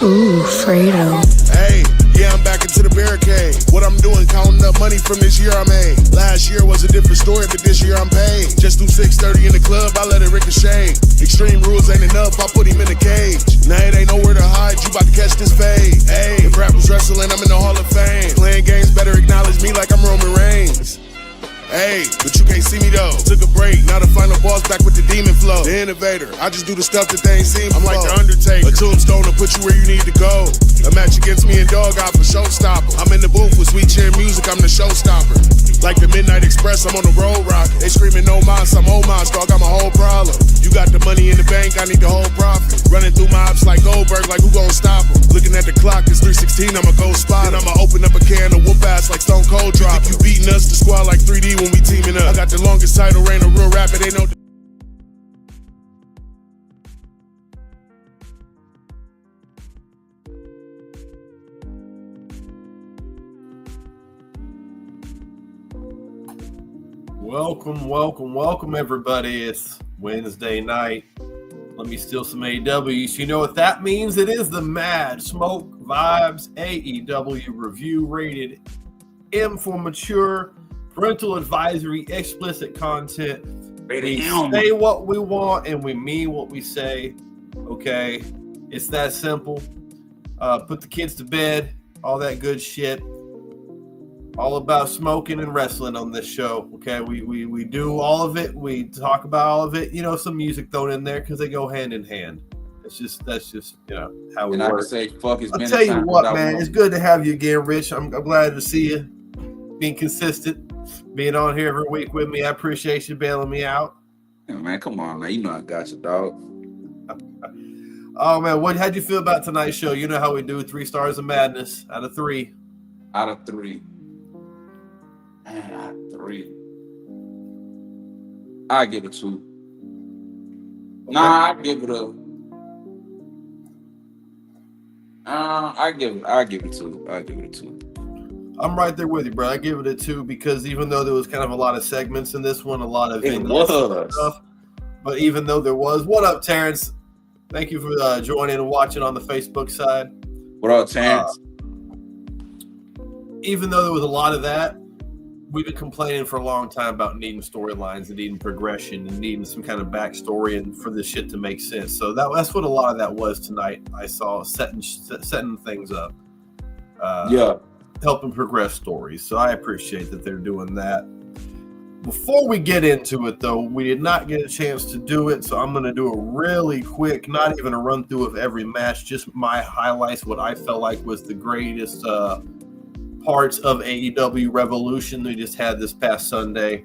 Ooh, Fredo. Hey, yeah, I'm back into the barricade. What I'm doing, counting up money from this year I made. Last year was a different story, but this year I'm paid. Just do 630 in the club, I let it ricochet. Extreme rules ain't enough, I put him in a cage. Now it ain't nowhere to hide, you about to catch this fade. Hey, if rap was wrestling, I'm in the Hall of Fame. Playing games better acknowledge me like I'm Roman Reigns. Hey, but you can't see me though. Took a break, now the final boss back with the demon flow. The innovator, I just do the stuff that they ain't seen. I'm like the Undertaker, a tombstone to put you where you need to go. A match against me and Dog out for showstopper. I'm in the booth with sweet chair music, I'm the showstopper. Like the Midnight Express, I'm on the road rocket. They screaming no mas, I'm homage, dog, I'm a whole problem. You got the money in the bank, I need the whole profit. Running through my ops like Goldberg, like who gon' stop him? Looking at the clock, it's 3:16, I'ma go spot. And I'ma open up a can of whoop ass like Stone Cold drop. You beating us, the squad like 3D when we teaming up. I got the longest title reign, a real rapper, they know. Welcome, everybody. It's Wednesday night. Let me steal some AEWs. You know what that means? It is the Mad Smoke Vibes AEW review, rated M for mature, parental advisory, explicit content. We say what we want and we mean what we say. Okay, it's that simple. Put the kids to bed, all that good shit. All about smoking and wrestling on this show. Okay, we do all of it. We talk about all of it. You know, some music thrown in there because they go hand in hand. That's just you know how we work. I would say, fuck. I'll tell you what, man. It's good to have you again, Rich. I'm glad to see you being consistent, being on here every week with me. I appreciate you bailing me out. Yeah, man, come on, man. You know I got you, dog. Oh man, how'd you feel about tonight's show? You know how we do 3 stars of madness out of 3. Out of 3. Man, out of 3. I give it 2. Okay. Nah, I give it a. I give it 2. I give it a 2. I'm right there with you, bro. I give it a 2 because even though there was kind of a lot of segments in this one, a lot of stuff, but even though there was, what up, Terrence? Thank you for joining and watching on the Facebook side. What up, Terrence? Even though there was a lot of that, we've been complaining for a long time about needing storylines and needing progression and needing some kind of backstory and for this shit to make sense. So that's what a lot of that was tonight. I saw setting things up. Helping progress stories. So I appreciate that they're doing that. Before we get into it, though, we did not get a chance to do it, so I'm going to do a really quick, not even a run through of every match, just my highlights, what I felt like was the greatest parts of AEW Revolution they just had this past Sunday.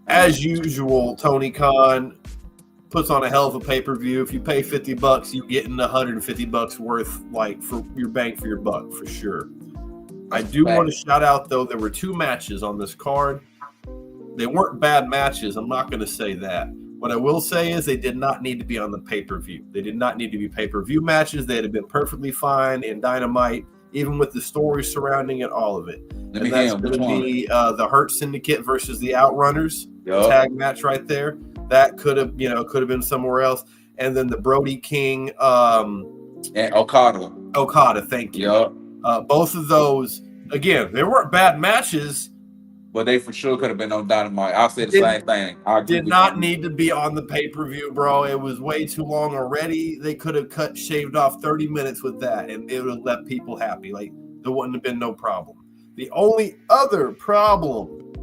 As usual, Tony Khan puts on a hell of a pay-per-view. If you pay $50, you getting $150 worth, like, for your bang for your buck, for sure. I do want to shout out, though, there were 2 matches on this card. They weren't bad matches. I'm not going to say that. What I will say is they did not need to be on the pay-per-view. They did not need to be pay-per-view matches. They'd have been perfectly fine in Dynamite, even with the story surrounding it, all of it. And that's going to be the Hurt Syndicate versus the Outrunners tag match right there. That could have been somewhere else. And then the Brody King and Okada. Thank you. Both of those, again, they weren't bad matches. But they for sure could have been on Dynamite. I'll say the same thing. Did not need to be on the pay-per-view, bro. It was way too long already. They could have shaved off 30 minutes with that, and it would have left people happy. Like, there wouldn't have been no problem. The only other problem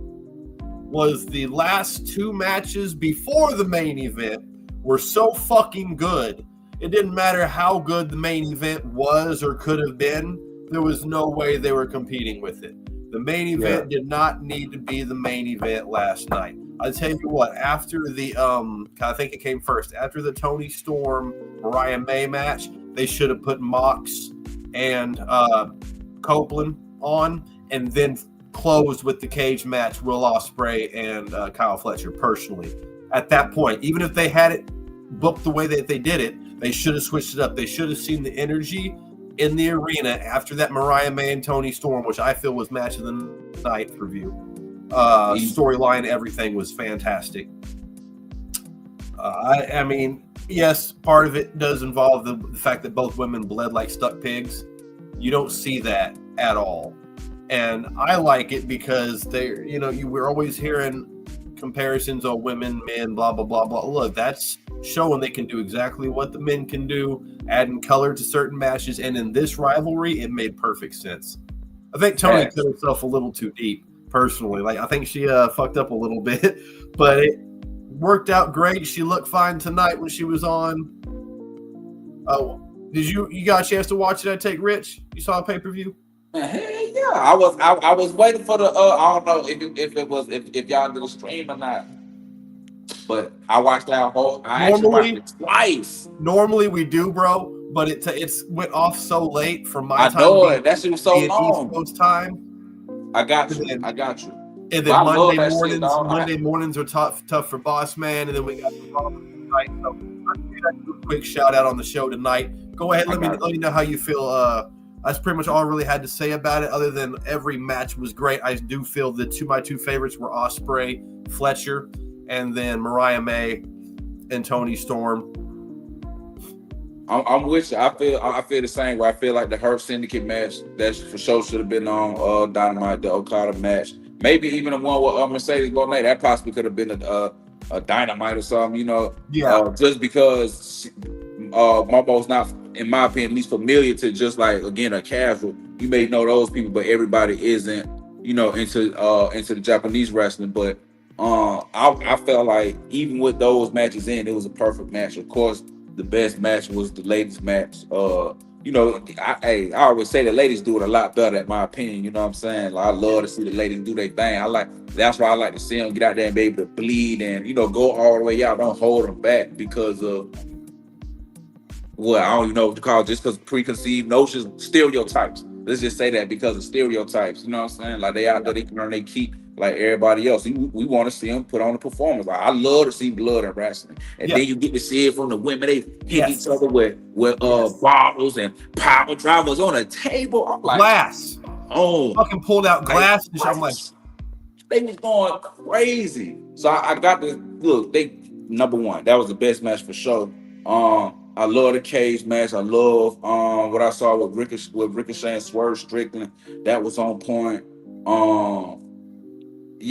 was the last 2 matches before the main event were so fucking good. It didn't matter how good the main event was or could have been. There was no way they were competing with it. The main event did not need to be the main event last night. I'll tell you what, after the, I think it came first, after the Tony Storm, Mariah May match, they should have put Mox and Copeland on and then closed with the cage match, Will Ospreay and Kyle Fletcher personally. At that point, even if they had it booked the way that they did it, they should have switched it up. They should have seen the energy in the arena after that Mariah May and Tony Storm, which I feel was match of the night review. Storyline, everything was fantastic. I mean, yes, part of it does involve the fact that both women bled like stuck pigs. You don't see that at all. And I like it because we're always hearing comparisons of women, men, blah, blah, blah, blah. Look, that's showing they can do exactly what the men can do, adding color to certain matches. And in this rivalry, it made perfect sense. I think Tony cut herself a little too deep, personally. Like, I think she fucked up a little bit, but it worked out great. She looked fine tonight when she was on. Oh, did you got a chance to watch it? I take Rich. You saw a pay-per-view? Hey, yeah, I was waiting for the I don't know if y'all do the stream or not, but I watched that whole. I actually watched it twice. Normally we do, bro, but it's went off so late from my time. I know it. That shit was so long. East Coast time. I got you. And then Monday mornings are tough for Boss Man, and then we got the tonight. So let's do that quick shout out on the show tonight. Go ahead, let me know how you feel. That's pretty much all I really had to say about it, other than every match was great. I do feel my two favorites were Ospreay, Fletcher, and then Mariah May and Toni Storm. I'm with you. I feel the same way. I feel like the Hurt Syndicate match that for sure should have been on Dynamite, the Okada match. Maybe even the one with Mercedes Moné. That possibly could have been a Dynamite or something, Yeah. Just because Momo's not, in my opinion, at least familiar to just like, again, a casual. You may know those people, but everybody isn't, into the Japanese wrestling. But I felt like even with those matches in, it was a perfect match. Of course, the best match was the ladies' match. I always say the ladies do it a lot better, in my opinion. You know what I'm saying? Like, I love to see the ladies do their thing. That's why I like to see them get out there and be able to bleed and go all the way out. Don't hold them back because of I don't even know what to call it, just because preconceived notions, stereotypes. Let's just say that because of stereotypes. You know what I'm saying? Like, they out there, they can earn their keep like everybody else. We want to see them put on a performance. Like, I love to see blood in wrestling. And then you get to see it from the women. They hit each other with bottles and power drivers on a table. I'm like, glass. Oh, fucking pulled out glass. I'm like, they was going crazy. So I got to look. Number one, that was the best match for sure. I love the cage match. I love what I saw with Ricochet and Swerve Strickland. That was on point.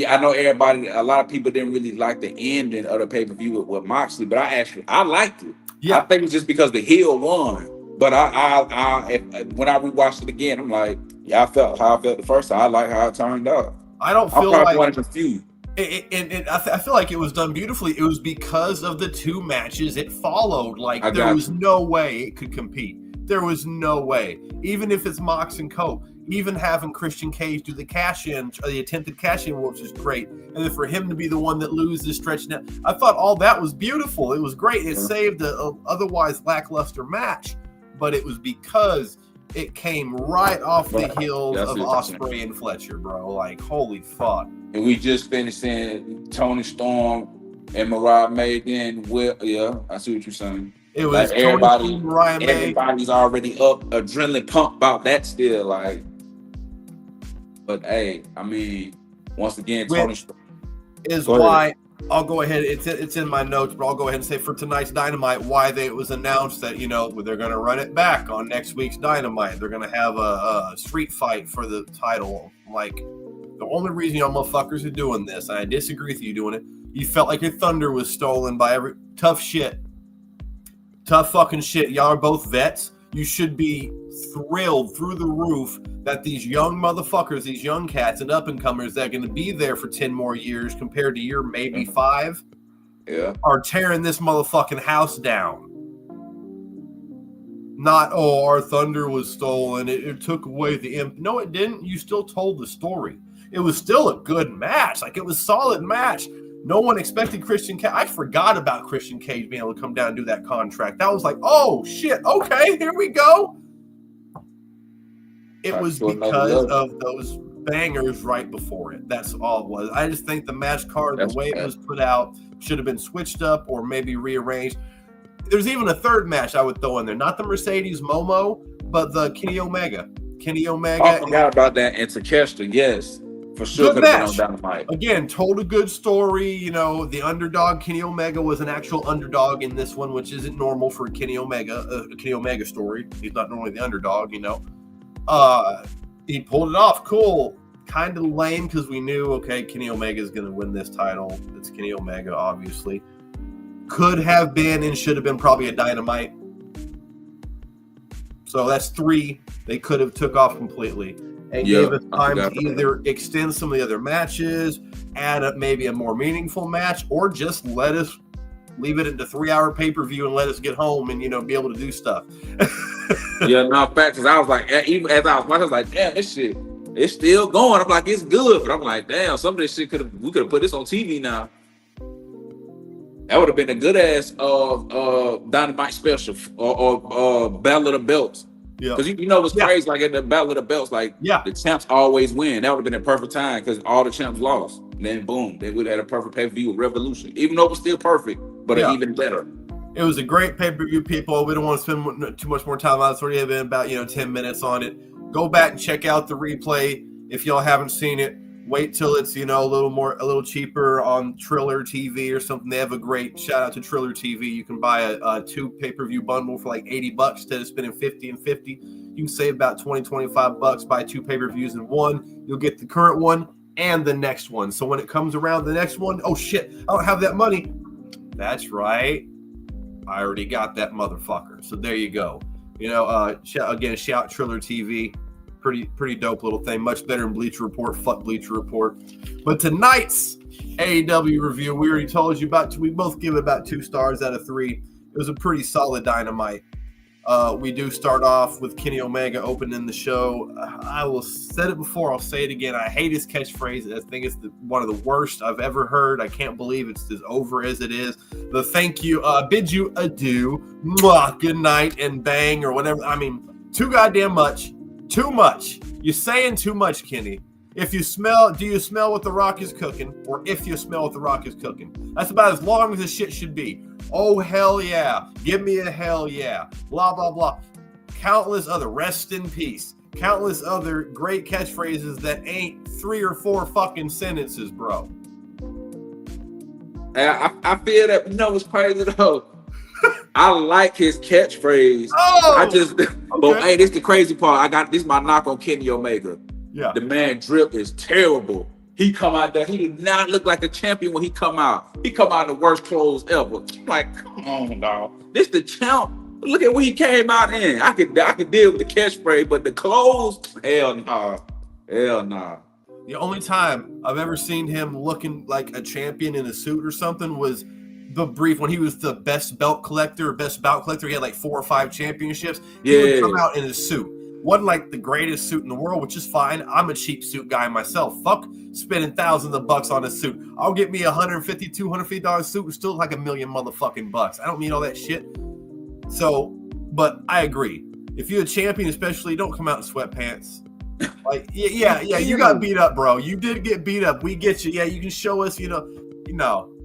I know a lot of people didn't really like the ending of the pay-per-view with Moxley, but I liked it. Yeah. I think it's just because the heel won. But when I rewatched it again, I'm like, I felt how I felt the first time. I like how it turned out. I don't feel like confused. I feel like it was done beautifully. It was because of the two matches it followed. Like, there was no way it could compete. There was no way. Even if it's Mox and Co. Even having Christian Cage do the cash-in, the attempted cash-in, which is great. And then for him to be the one that loses, stretching out. I thought all that was beautiful. It was great. It saved a otherwise lackluster match. But it was because it came right off the heels of Ospreay and Fletcher, bro. Like, holy fuck. And we just finished seeing Toni Storm and Mariah May again. I see what you're saying. It was like everybody's already up, adrenaline pump about that still. Like, but hey, I mean, once again, Toni Storm is why I'll go ahead. It's in my notes, but I'll go ahead and say for tonight's Dynamite, why it was announced that they're going to run it back on next week's Dynamite. They're going to have a street fight for the title. Like, the only reason y'all motherfuckers are doing this, and I disagree with you doing it, you felt like your thunder was stolen by every tough fucking shit. Y'all are both vets. You should be thrilled through the roof that these young motherfuckers, these young cats and up-and-comers that are going to be there for 10 more years compared to your maybe 5, are tearing this motherfucking house down. Not, our thunder was stolen. It took away the imp. No, it didn't. You still told the story. It was still a good match. Like, it was a solid match. No one expected Christian Cage. I forgot about Christian Cage being able to come down and do that contract. That was like, oh, shit. Okay, here we go. It was because of those bangers right before it. That's all it was. I just think the match card, the way it was put out, should have been switched up or maybe rearranged. There's even a third match I would throw in there. Not the Mercedes Momo, but the Kenny Omega. I forgot about that. And Takeshita, yes. for sure Good could have been on match. Dynamite. Again, told a good story. You know, the underdog Kenny Omega was an actual underdog in this one, which isn't normal for Kenny Omega. A Kenny Omega story. He's not normally the underdog. You know, he pulled it off. Cool. Kind of lame because we knew, okay, Kenny Omega is going to win this title. It's Kenny Omega, obviously. Could have been and should have been probably a Dynamite. So that's 3 they could have took off completely and gave us time to either extend some of the other matches, add up maybe a more meaningful match, or just let us leave it into 3-hour pay-per-view and let us get home and, you know, be able to do stuff. Yeah, no, fact, because I was like, even as I was watching, I was like, damn, this shit, it's still going. I'm like, it's good. But I'm like, damn, some of this shit we could have put this on TV now. That would have been a good ass Dynamite special or Battle of the Belts. Yeah, because you know what's crazy, like in the Battle of the Belts, like the champs always win. That would have been a perfect time because all the champs lost. And then boom, they would have had a perfect pay-per-view Revolution, even though it was still perfect, but even better. It was a great pay-per-view, people. We don't want to spend too much more time on it. It's already been about 10 minutes on it. Go back and check out the replay if y'all haven't seen it. Wait till it's a little cheaper on Triller TV or something. They have a great shout out to Triller TV. You can buy a 2 pay-per-view bundle for like $80 instead of spending $50 and $50. You can save about $20-$25. Buy 2 pay-per-views in one. You'll get the current one and the next one. So when it comes around, the next one, oh shit, I don't have that money. That's right. I already got that motherfucker. So there you go. Shout Triller TV. Pretty dope little thing. Much better than Bleacher Report. Fuck Bleacher Report. But tonight's AEW review, we already told you we both give it about 2 stars out of 3. It was a pretty solid Dynamite. We do start off with Kenny Omega opening the show. I will said it before. I'll say it again. I hate his catchphrase. I think it's one of the worst I've ever heard. I can't believe it's as over as it is. The thank you, bid you adieu, mwah, good night, and bang, or whatever. I mean, too goddamn much. Too much. You're saying too much, Kenny. Do you smell what the Rock is cooking? Or if you smell what the Rock is cooking? That's about as long as this shit should be. Oh, hell yeah. Give me a hell yeah. Blah, blah, blah. Countless other, rest in peace. Countless other great catchphrases that ain't 3 or 4 fucking sentences, bro. I feel that, what's crazy though? I like his catchphrase. But hey, this is the crazy part. This is my knock on Kenny Omega. Yeah. The man drip is terrible. He come out there, he did not look like a champion when he come out. He come out in the worst clothes ever. I'm like, come on, dog. This the champ. Look at what he came out in. I could deal with the catchphrase, but the clothes, hell nah. Hell nah. The only time I've ever seen him looking like a champion in a suit or something was the brief when he was the best bout collector. He had like 4 or 5 championships. He would come out in a suit. Wasn't like the greatest suit in the world, which is fine. I'm a cheap suit guy myself. Fuck spending thousands of bucks on a suit. I'll get me $150, $250 suit and still like $1 million motherfucking bucks. I don't need all that shit. So, but I agree. If you're a champion, especially, don't come out in sweatpants. Like, yeah, you got beat up, bro. You did get beat up. We get you. Yeah, you can show us,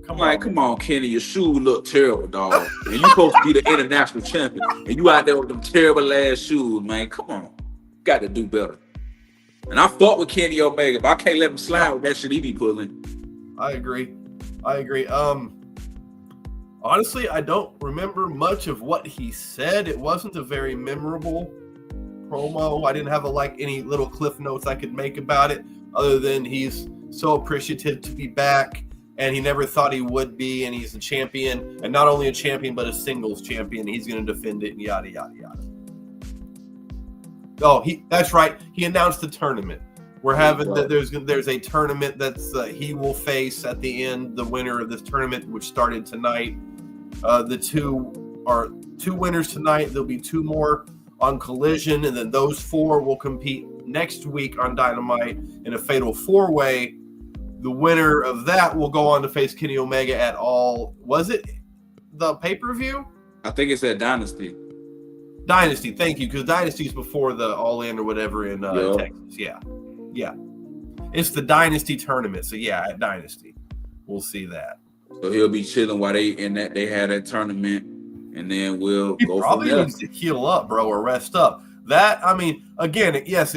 Come on, Kenny. Your shoes look terrible, dog. And you supposed to be the international champion. And you out there with them terrible ass shoes, man. Come on. Got to do better. And I fought with Kenny Omega, but I can't let him slide with that shit he be pulling. I agree. Honestly, I don't remember much of what he said. It wasn't a very memorable promo. I didn't have any little cliff notes I could make about it, other than he's so appreciative to be back. And he never thought he would be, and he's a champion, and not only a champion, but a singles champion. He's going to defend it, and yada, yada, yada. Oh, that's right. He announced the tournament. We're having there's a tournament that's he will face at the end the winner of this tournament, which started tonight. The 2 winners tonight. There'll be 2 more on Collision, and then those 4 will compete next week on Dynamite in a fatal 4-way. The winner of that will go on to face Kenny Omega at was it the pay-per-view? I think it's at Dynasty. Dynasty, thank you, because Dynasty's before the All-In or whatever in Texas. Yeah. It's the Dynasty tournament, so yeah, at Dynasty. We'll see that. So he'll be chilling while they had that tournament, and then we'll he go probably from there. Needs to heal up, bro, or rest up. That, I mean, again, yes,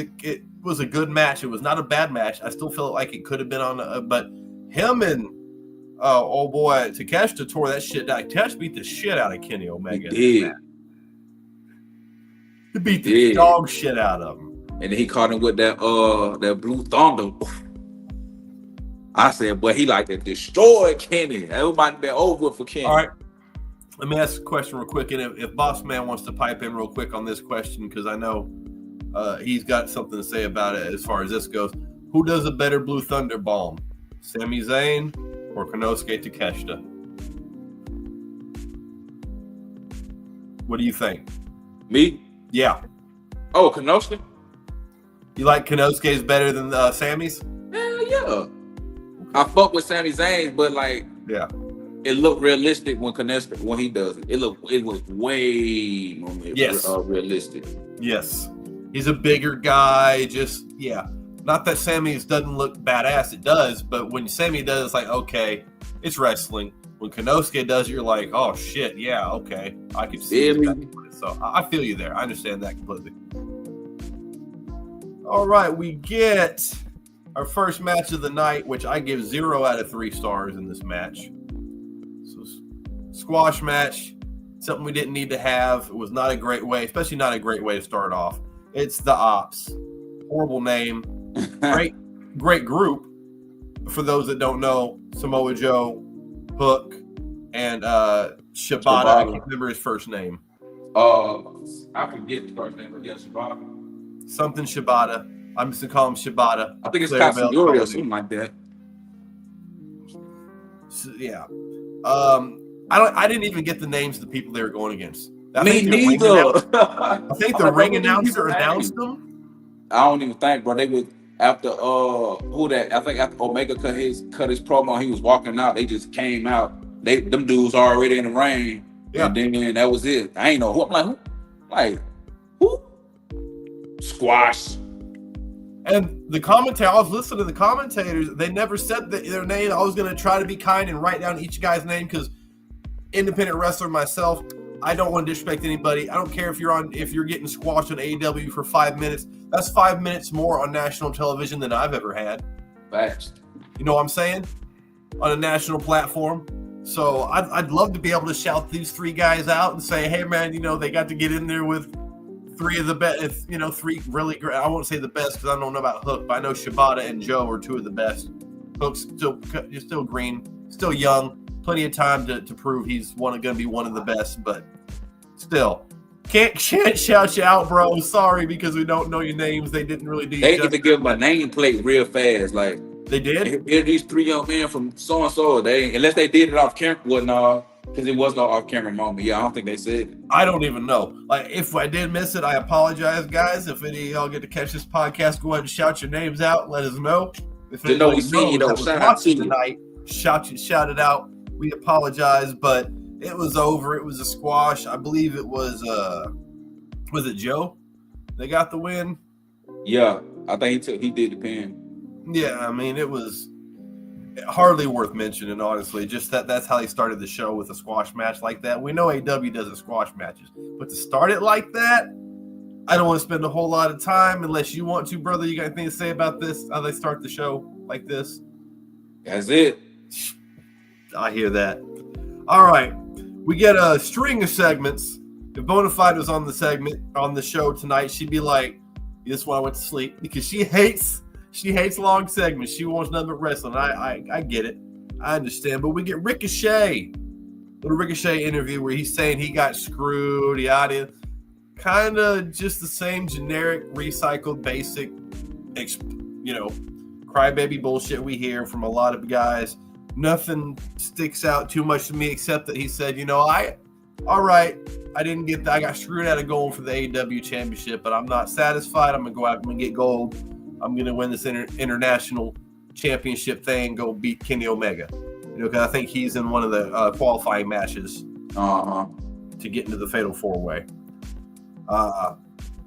was a good match. It was not a bad match. I still feel like it could have been on, but him and old boy Takeshita tore that shit down. Takeshita beat the shit out of Kenny Omega. He did. He beat the dog shit out of him. And then he caught him with that Blue Thunder. I said, boy, he like to destroy Kenny. That might have been over for Kenny. All right. Let me ask a question real quick. And if Boss Man wants to pipe in real quick on this question, because I know he's got something to say about it as far as this goes. Who does a better Blue Thunder bomb? Sami Zayn or Konosuke Takeshita? What do you think? Me? Yeah. Oh, Konosuke? You like Konosuke's better than Sammy's? Hell yeah. I fuck with Sami Zayn, but like, yeah, it looked realistic when Konosuke when he does it. It was way more realistic. Yes, he's a bigger guy. Not that Sammy's doesn't look badass. It does, but when Sammy does, it's like okay, it's wrestling. When Konosuke does it, you're like, oh shit, yeah, okay, I can see it. So I feel you there. I understand that completely. All right, we get our first match of the night, which I give 0 out of 3 stars in this match. So, squash match, something we didn't need to have. It was not a great way, especially not a great way to start off. It's the Ops. Horrible name. Great group. For those that don't know, Samoa Joe, Hook, and Shibata. I can't remember his first name. I forget the first name, but yeah, Shibata. Something Shibata. I'm just gonna call him Shibata. I think it's Katsuyori or something like that. So, yeah. I didn't even get the names of the people they were going against. Me neither. I think the ring announcer announced them. I don't even think, bro. They was after I think after Omega cut his promo, he was walking out. They just came out. Them dudes are already in the ring. Yeah. And then that was it. I ain't know who. I'm like, who? Like, who? Squash. And the commentator, I was listening to the commentators. They never said their name. I was going to try to be kind and write down each guy's name because independent wrestler myself, I don't want to disrespect anybody. I don't care if you're getting squashed on AEW for 5 minutes. That's 5 minutes more on national television than I've ever had. Facts. You know what I'm saying? On a national platform. So I'd love to be able to shout these 3 guys out and say, hey man, they got to get in there with 3 of the best, 3 really great. I won't say the best because I don't know about Hook, but I know Shibata and Joe are 2 of the best. Hook's still green, still young, plenty of time to prove he's going to be one of the best, but still. Can't shout you out, bro. Sorry, because we don't know your names. They didn't really do. They get to give them a nameplate real fast, like they did. Here these 3 young men from so and so. They unless they did it off camera, well, no, because it was no off camera moment. Yeah, I don't think they said it. I don't even know. Like if I did miss it, I apologize, guys. If any of y'all get to catch this podcast, go ahead and shout your names out. Let us know. If anybody knows that was watching tonight, shout it out. We apologize, but it was over. It was a squash. I believe it was it Joe? They got the win. Yeah, I think he did the pin. Yeah, I mean it was hardly worth mentioning, honestly. Just that's how they started the show with a squash match like that. We know AEW doesn't squash matches, but to start it like that, I don't want to spend a whole lot of time unless you want to, brother. You got anything to say about this? How they start the show like this? That's it. I hear that. All right. We get a string of segments. If Bonafide was on the show tonight, she'd be like, "This is when I went to sleep," because she hates long segments. She wants nothing but wrestling. I get it. I understand. But we get Ricochet. Little Ricochet interview where he's saying he got screwed. Yada. Kind of just the same generic, recycled, basic, crybaby bullshit we hear from a lot of guys. Nothing sticks out too much to me except that he said, all right, I didn't get that. I got screwed out of going for the AEW championship, but I'm not satisfied. I'm going to go out and get gold. I'm going to win this international championship thing, go beat Kenny Omega. Because I think he's in one of the qualifying matches to get into the Fatal 4-Way.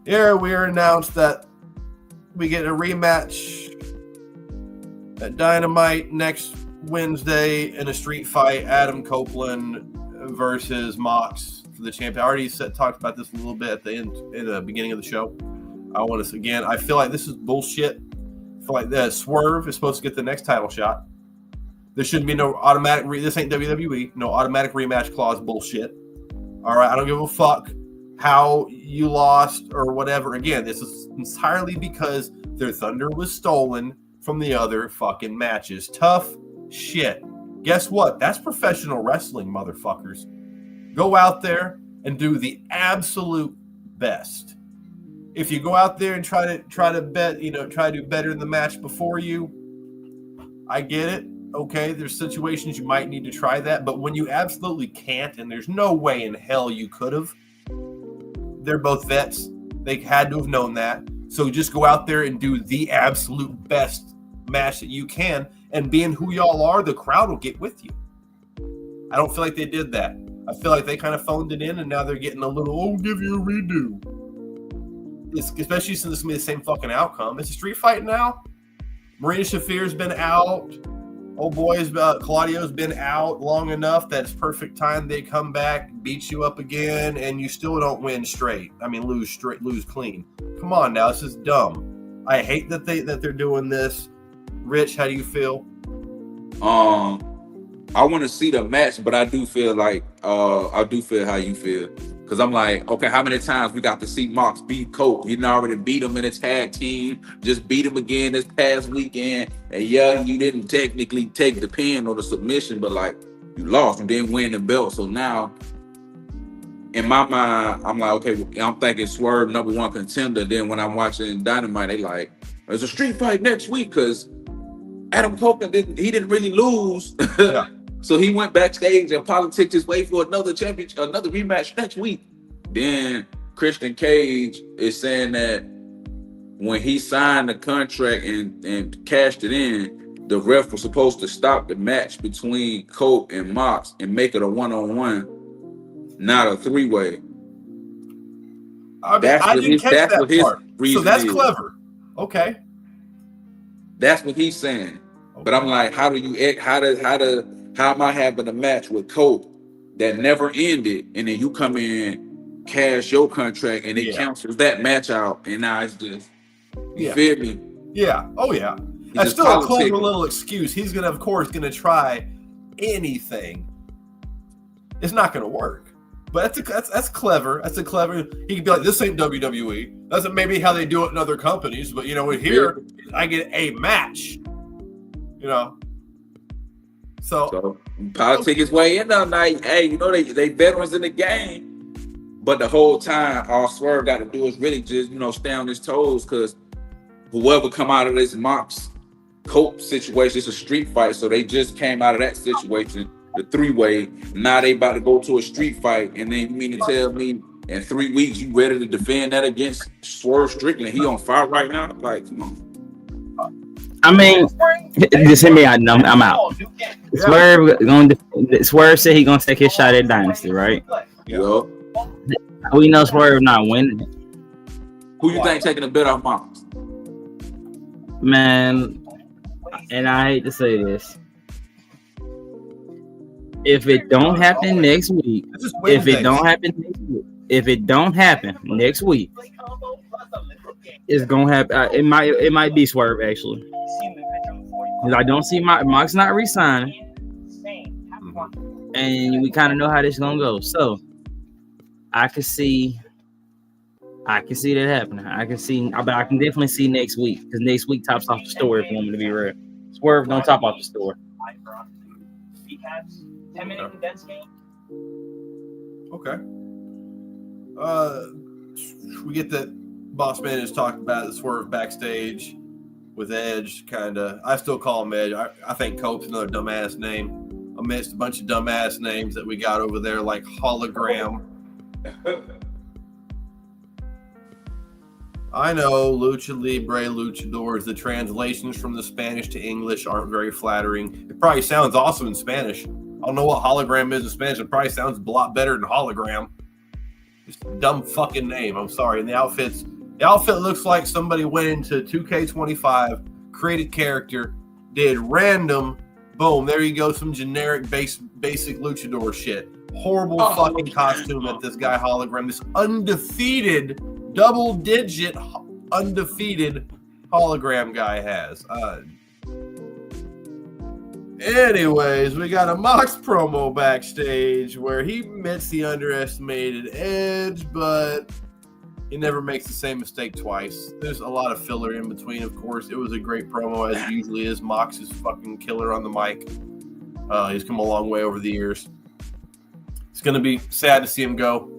Here we are announced that we get a rematch at Dynamite next Wednesday in a street fight. Adam Copeland versus Mox for the champion. I already talked about this a little bit at the end, in the beginning of the show. I want to again. I feel like this is bullshit. I feel like the Swerve is supposed to get the next title shot. There shouldn't be no automatic. This ain't WWE. No automatic rematch clause bullshit. All right, I don't give a fuck how you lost or whatever. Again, this is entirely because their thunder was stolen from the other fucking matches. Tough shit. Guess what? That's professional wrestling, motherfuckers. Go out there and do the absolute best. If you go out there and try to bet, try to do better in the match before you, I get it. Okay, there's situations you might need to try that, but when you absolutely can't, and there's no way in hell you could have, they're both vets. They had to have known that. So just go out there and do the absolute best match that you can, and being who y'all are, the crowd will get with you. I don't feel like they did that. I feel like they kind of phoned it in, and now they're getting a little, give you a redo. Especially since it's going to be the same fucking outcome. It's a street fight now. Marina Shafir's been out. Old boy's Claudio's been out long enough that it's perfect time they come back, beat you up again, and you still don't win straight. I mean, lose clean. Come on now, this is dumb. I hate that they're doing this. Rich, how do you feel? I want to see the match, but I do feel like how you feel. Because I'm like, okay, how many times we got to see Mox beat Cope? You already beat him in a tag team, just beat him again this past weekend. And yeah, you didn't technically take the pin or the submission, but like you lost and didn't win the belt. So now, in my mind, I'm like, okay, I'm thinking Swerve #1 contender. Then when I'm watching Dynamite, they like, there's a street fight next week because Adam Cole didn't really lose. Yeah. So he went backstage and politicked his way for another rematch next week. Then Christian Cage is saying that when he signed the contract and cashed it in, the ref was supposed to stop the match between Cope and Mox and make it a 1-on-1, not a 3-way. I didn't catch that part. So that's clever. Okay. That's what he's saying. Okay. But I'm like, how am I having a match with Cope that never ended, and then you come in, cash your contract, and it cancels that match out, and now it's just, you feel me? Yeah. Oh yeah. That's still a clever little excuse. He's of course gonna try anything. It's not gonna work, but that's clever. That's a clever. He could be like, this ain't WWE. That's maybe how they do it in other companies, but here I get a match. So politic his way in that night. Hey, they veterans in the game. But the whole time, all Swerve got to do is really just, stay on his toes, because whoever come out of this Mox Cope situation, it's a street fight. So they just came out of that situation, the 3-way. Now they about to go to a street fight. And then you mean to tell me in 3 weeks you ready to defend that against Swerve Strickland? He on fire right now? Like, come on. I mean, just hit me out. I'm out. Swerve said he gonna take his shot at Dynasty, right? Yeah. We know Swerve not winning. Who you think taking the bet off Mox? Man, and I hate to say this, if it don't happen next week, it's gonna happen. It might be Swerve actually. I don't see Mox not resigning, and we kind of know how this is gonna go. So I can see that happening. But I can definitely see next week, because next week tops off the story. If you want me to be real, Swerve don't top off the story. Okay. We get that Boss Man has talked about the Swerve backstage with Edge, kind of. I still call him Edge. I think Cope's another dumbass name amidst a bunch of dumbass names that we got over there, like Hologram. I know Lucha Libre, Luchadors, the translations from the Spanish to English aren't very flattering. It probably sounds awesome in Spanish. I don't know what hologram is in Spanish. It probably sounds a lot better than hologram. Just a dumb fucking name. I'm sorry. And the outfit looks like somebody went into 2K25, created character, did random, boom, there you go, some generic basic luchador shit. Horrible fucking costume that this guy hologram, this undefeated double-digit undefeated hologram guy has. Anyways, we got a Mox promo backstage where he admits he underestimated Edge, but he never makes the same mistake twice. There's a lot of filler in between, of course. It was a great promo, as usually is. Mox is fucking killer on the mic. He's come a long way over the years. It's going to be sad to see him go.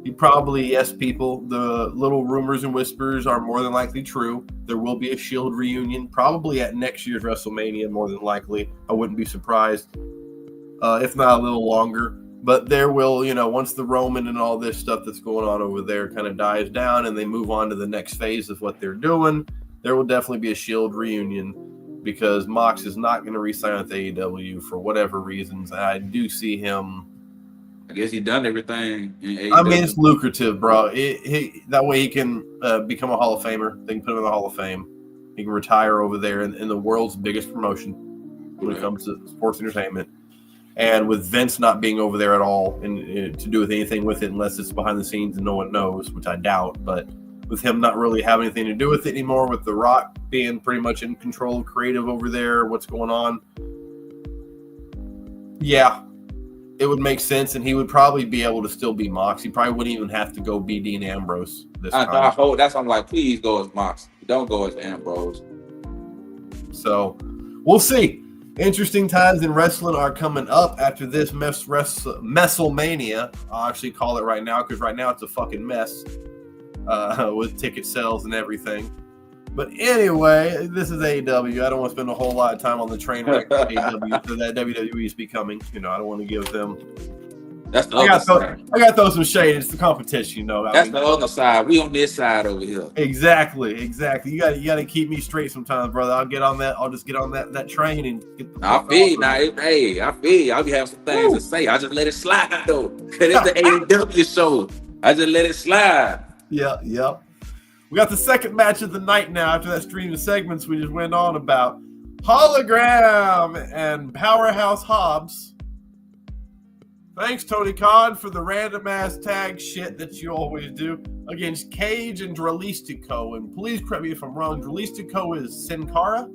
He probably, yes, people, the little rumors and whispers are more than likely true. There will be a Shield reunion, probably at next year's WrestleMania, more than likely. I wouldn't be surprised, if not a little longer. But there will, once the Roman and all this stuff that's going on over there kind of dies down and they move on to the next phase of what they're doing, there will definitely be a Shield reunion because Mox is not going to re-sign with AEW for whatever reasons. I do see him. I guess he done everything in AEW. I mean, it's lucrative, bro. That way he can become a Hall of Famer. They can put him in the Hall of Fame. He can retire over there in the world's biggest promotion when it comes to sports entertainment. And with Vince not being over there at all and to do with anything with it unless it's behind the scenes and no one knows, which I doubt. But with him not really having anything to do with it anymore, with The Rock being pretty much in control of creative over there, what's going on. Yeah. It would make sense, and he would probably be able to still be Mox. He probably wouldn't even have to go be Dean Ambrose this time. I hope that's why I'm like, please go as Mox. Don't go as Ambrose. So we'll see. Interesting times in wrestling are coming up after this Messelmania. I'll actually call it right now because right now it's a fucking mess with ticket sales and everything. But anyway, this is AEW. I don't want to spend a whole lot of time on the train wreck of AEW so that WWE is becoming. I don't want to give them. That's the other side. I got to throw some shade. It's the competition, That's the other side. We on this side over here. Exactly. You got to keep me straight sometimes, brother. I'll get on that. I'll just get on that train and get the. I feel you. I feel you. I'll be having some things to say. I just let it slide though. Cause it's the AEW show. I just let it slide. Yeah. We got the second match of the night now after that stream of segments we just went on about. Hologram and Powerhouse Hobbs. Thanks, Tony Khan, for the random-ass tag shit that you always do against Cage and Dralistico. And please correct me if I'm wrong. Dralistico is Sin Cara?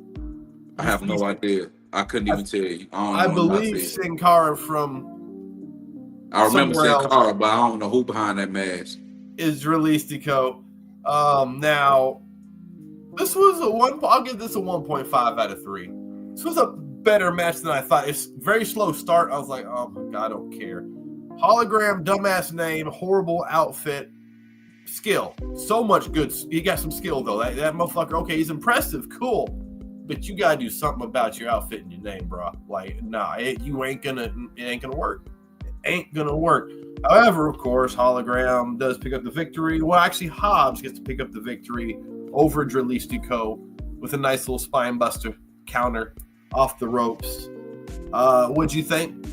I have no idea. I couldn't even tell you. I believe Sin Cara from I remember Sin Cara, but I don't know who behind that mask. Is Dralistico. Now, this was I'll give this a 1.5 out of 3. This was a better match than I thought. It's very slow start. I was like, oh my God, I don't care. Hologram, dumbass name, horrible outfit, skill. So much good. He got some skill though. That motherfucker, okay, he's impressive, cool. But you gotta do something about your outfit and your name, bro. Like, nah, it ain't gonna work. It ain't gonna work. However, of course, Hologram does pick up the victory. Well, actually, Hobbs gets to pick up the victory over Dralistico with a nice little spine buster counter off the ropes. What'd you think?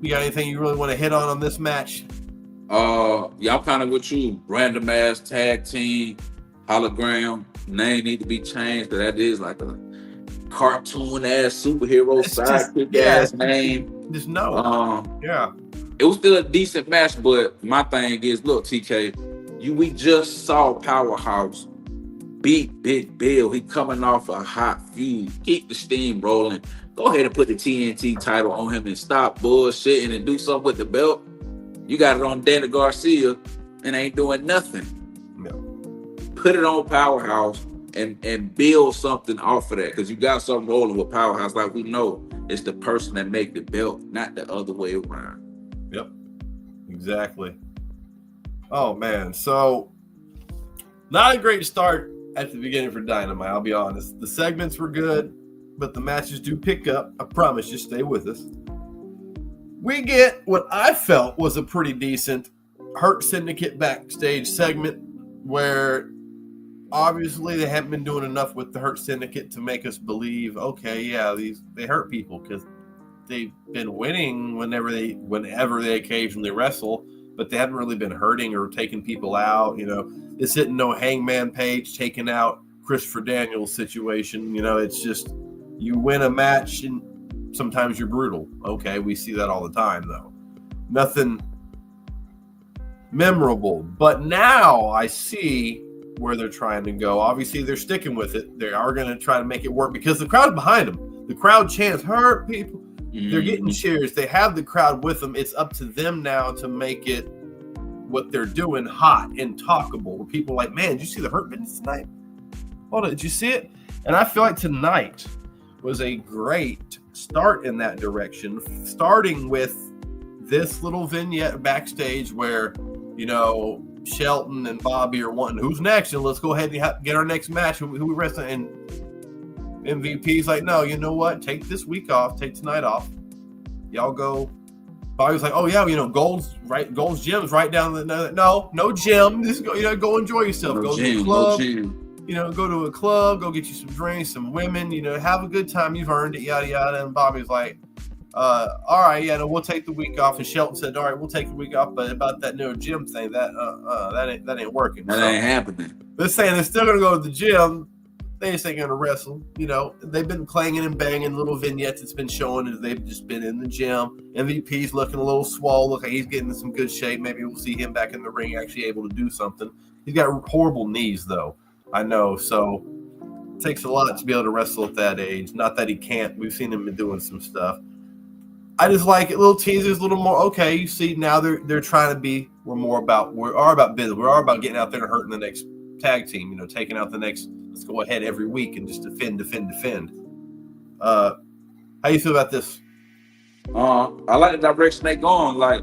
You got anything you really want to hit on this match? Yeah, I'm kind of with you. Random ass tag team, Hologram. Name need to be changed. That is like a cartoon ass superhero sidekick ass name. Just no. Yeah. It was still a decent match, but my thing is, look, TK, we just saw Powerhouse beat Big Bill. He coming off a hot feud. Keep the steam rolling. Go ahead and put the TNT title on him and stop bullshitting and do something with the belt. You got it on Daniel Garcia and ain't doing nothing. No. Put it on Powerhouse and build something off of that because you got something rolling with Powerhouse. Like we know, it's the person that make the belt, not the other way around. Yep, exactly. Oh, man. So, not a great start at the beginning for Dynamite, I'll be honest. The segments were good, but the matches do pick up. I promise you, stay with us. We get what I felt was a pretty decent Hurt Syndicate backstage segment where obviously they haven't been doing enough with the Hurt Syndicate to make us believe, okay, yeah, they hurt people because they've been winning whenever they occasionally wrestle, but they haven't really been hurting or taking people out. This isn't no Hangman Page taking out Christopher Daniels situation. It's just you win a match and sometimes you're brutal. Okay, we see that all the time though. Nothing memorable. But now I see where they're trying to go. Obviously, they're sticking with it. They are going to try to make it work because the crowd's behind them. The crowd chants, hurt people. They're getting cheers. They have the crowd with them. It's up to them now to make it what they're doing hot and talkable. Where people are like, man, did you see the Hurt Business tonight? Hold on, did you see it? And I feel like tonight was a great start in that direction, starting with this little vignette backstage where, you know, Shelton and Bobby are wanting who's next, and let's go ahead and get our next match. Who we wrestling? And MVP's like, no, you know what? Take this week off. Take tonight off. Y'all go. Bobby's like, oh yeah, you know, Gold's Gym's right down the no gym. Just go, you know, go enjoy yourself. Go to the club. You know, go to a club. Go get you some drinks, some women. You know, have a good time. You've earned it. Yada yada. And Bobby's like, all right, yeah, no, we'll take the week off. And Shelton said, all right, we'll take the week off, but about that new gym thing, that ain't working. That ain't happening. They're saying they're still gonna go to the gym. They ain't gonna wrestle. You know, they've been clanging and banging little vignettes. It's been showing that they've just been in the gym. MVP's looking a little swole. Look like he's getting in some good shape. Maybe we'll see him back in the ring, actually able to do something. He's got horrible knees, though. I know, so it takes a lot to be able to wrestle at that age. Not that he can't. We've seen him doing some stuff. I just like it. Little teasers, a little more. Okay, you see now they're trying to be. We are about business. We are about getting out there and hurting the next tag team. You know, taking out the next. Let's go ahead every week and just defend. How you feel about this? I like the direction they going. Like,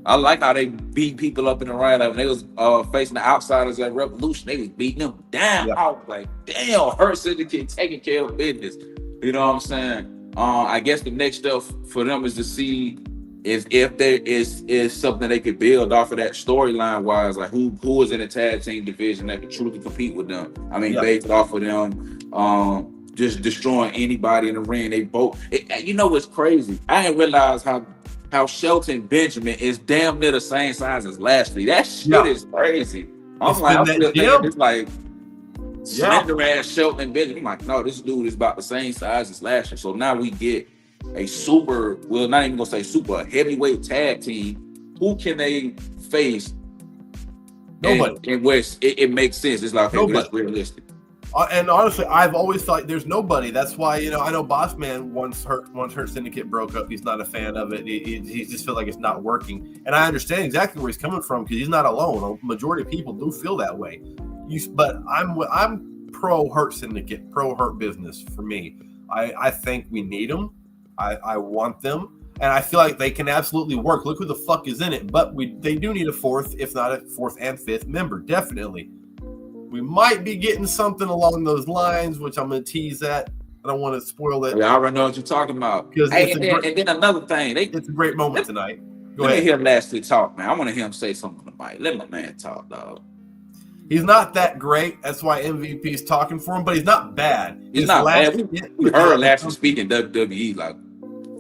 I like how they beat people up in the ring. Like when they was facing the outsiders at Revolution, they was beating them down. Yeah. I was like, damn, Hurt Syndicate taking care of business. You know what I'm saying? I guess the next step for them is to see if there is something they could build off of that storyline wise, like who is in the tag team division that could truly compete with them. I mean, based off of them just destroying anybody in the ring. They both, you know what's crazy? I didn't realize how Shelton Benjamin is damn near the same size as Lashley. That shit is crazy. I'm it's like slender ass Shelton Benjamin. I'm like, no, this dude is about the same size as Lashley. So now we get a super, well, not even gonna say super, heavyweight tag team. Who can they face? Nobody. In which it makes sense. It's like, okay, that's realistic. And honestly, I've always thought there's nobody. That's why, you know, I know Boss Man once Hurt Syndicate broke up. He's not a fan of it. He just feels like it's not working. And I understand exactly where he's coming from because he's not alone. A majority of people do feel that way. But I'm pro Hurt Syndicate, pro Hurt Business for me. I think we need them. I want them. And I feel like they can absolutely work. Look who the fuck is in it. But they do need a fourth, if not a fourth and fifth member. Definitely. We might be getting something along those lines, which I'm going to tease at. I don't want to spoil it. Yeah, I already know what you're talking about. Hey, and then another thing. It's a great moment tonight. Go ahead. Let me hear Lashley talk, man. I want to hear him say something to Mike. Let my man talk, dog. He's not that great. That's why MVP's talking for him, but he's not bad. He's not bad. We heard Lashley speak in WWE. Like,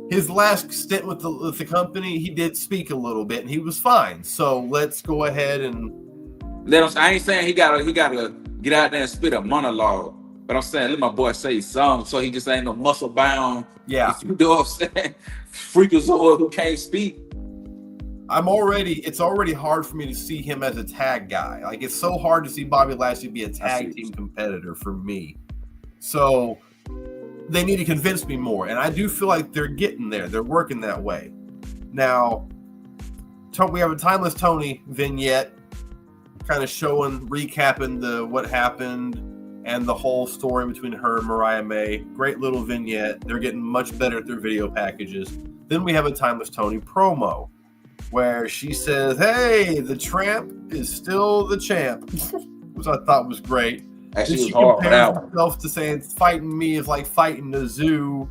his last stint with the company, he did speak a little bit, and he was fine. So let's go ahead and let him. I ain't saying he gotta get out there and spit a monologue, but I'm saying let my boy say something so he just ain't no muscle bound. Yeah, you know what I'm saying? Freakazoid who can't speak. It's already hard for me to see him as a tag guy. Like, it's so hard to see Bobby Lashley be a tag team competitor for me. So they need to convince me more. And I do feel like they're getting there. They're working that way. Now, we have a Timeless Tony vignette kind of recapping what happened and the whole story between her and Mariah May. Great little vignette. They're getting much better at their video packages. Then we have a Timeless Tony promo where she says, hey, the tramp is still the champ, which I thought was great. She compares herself to saying fighting me is like fighting a zoo.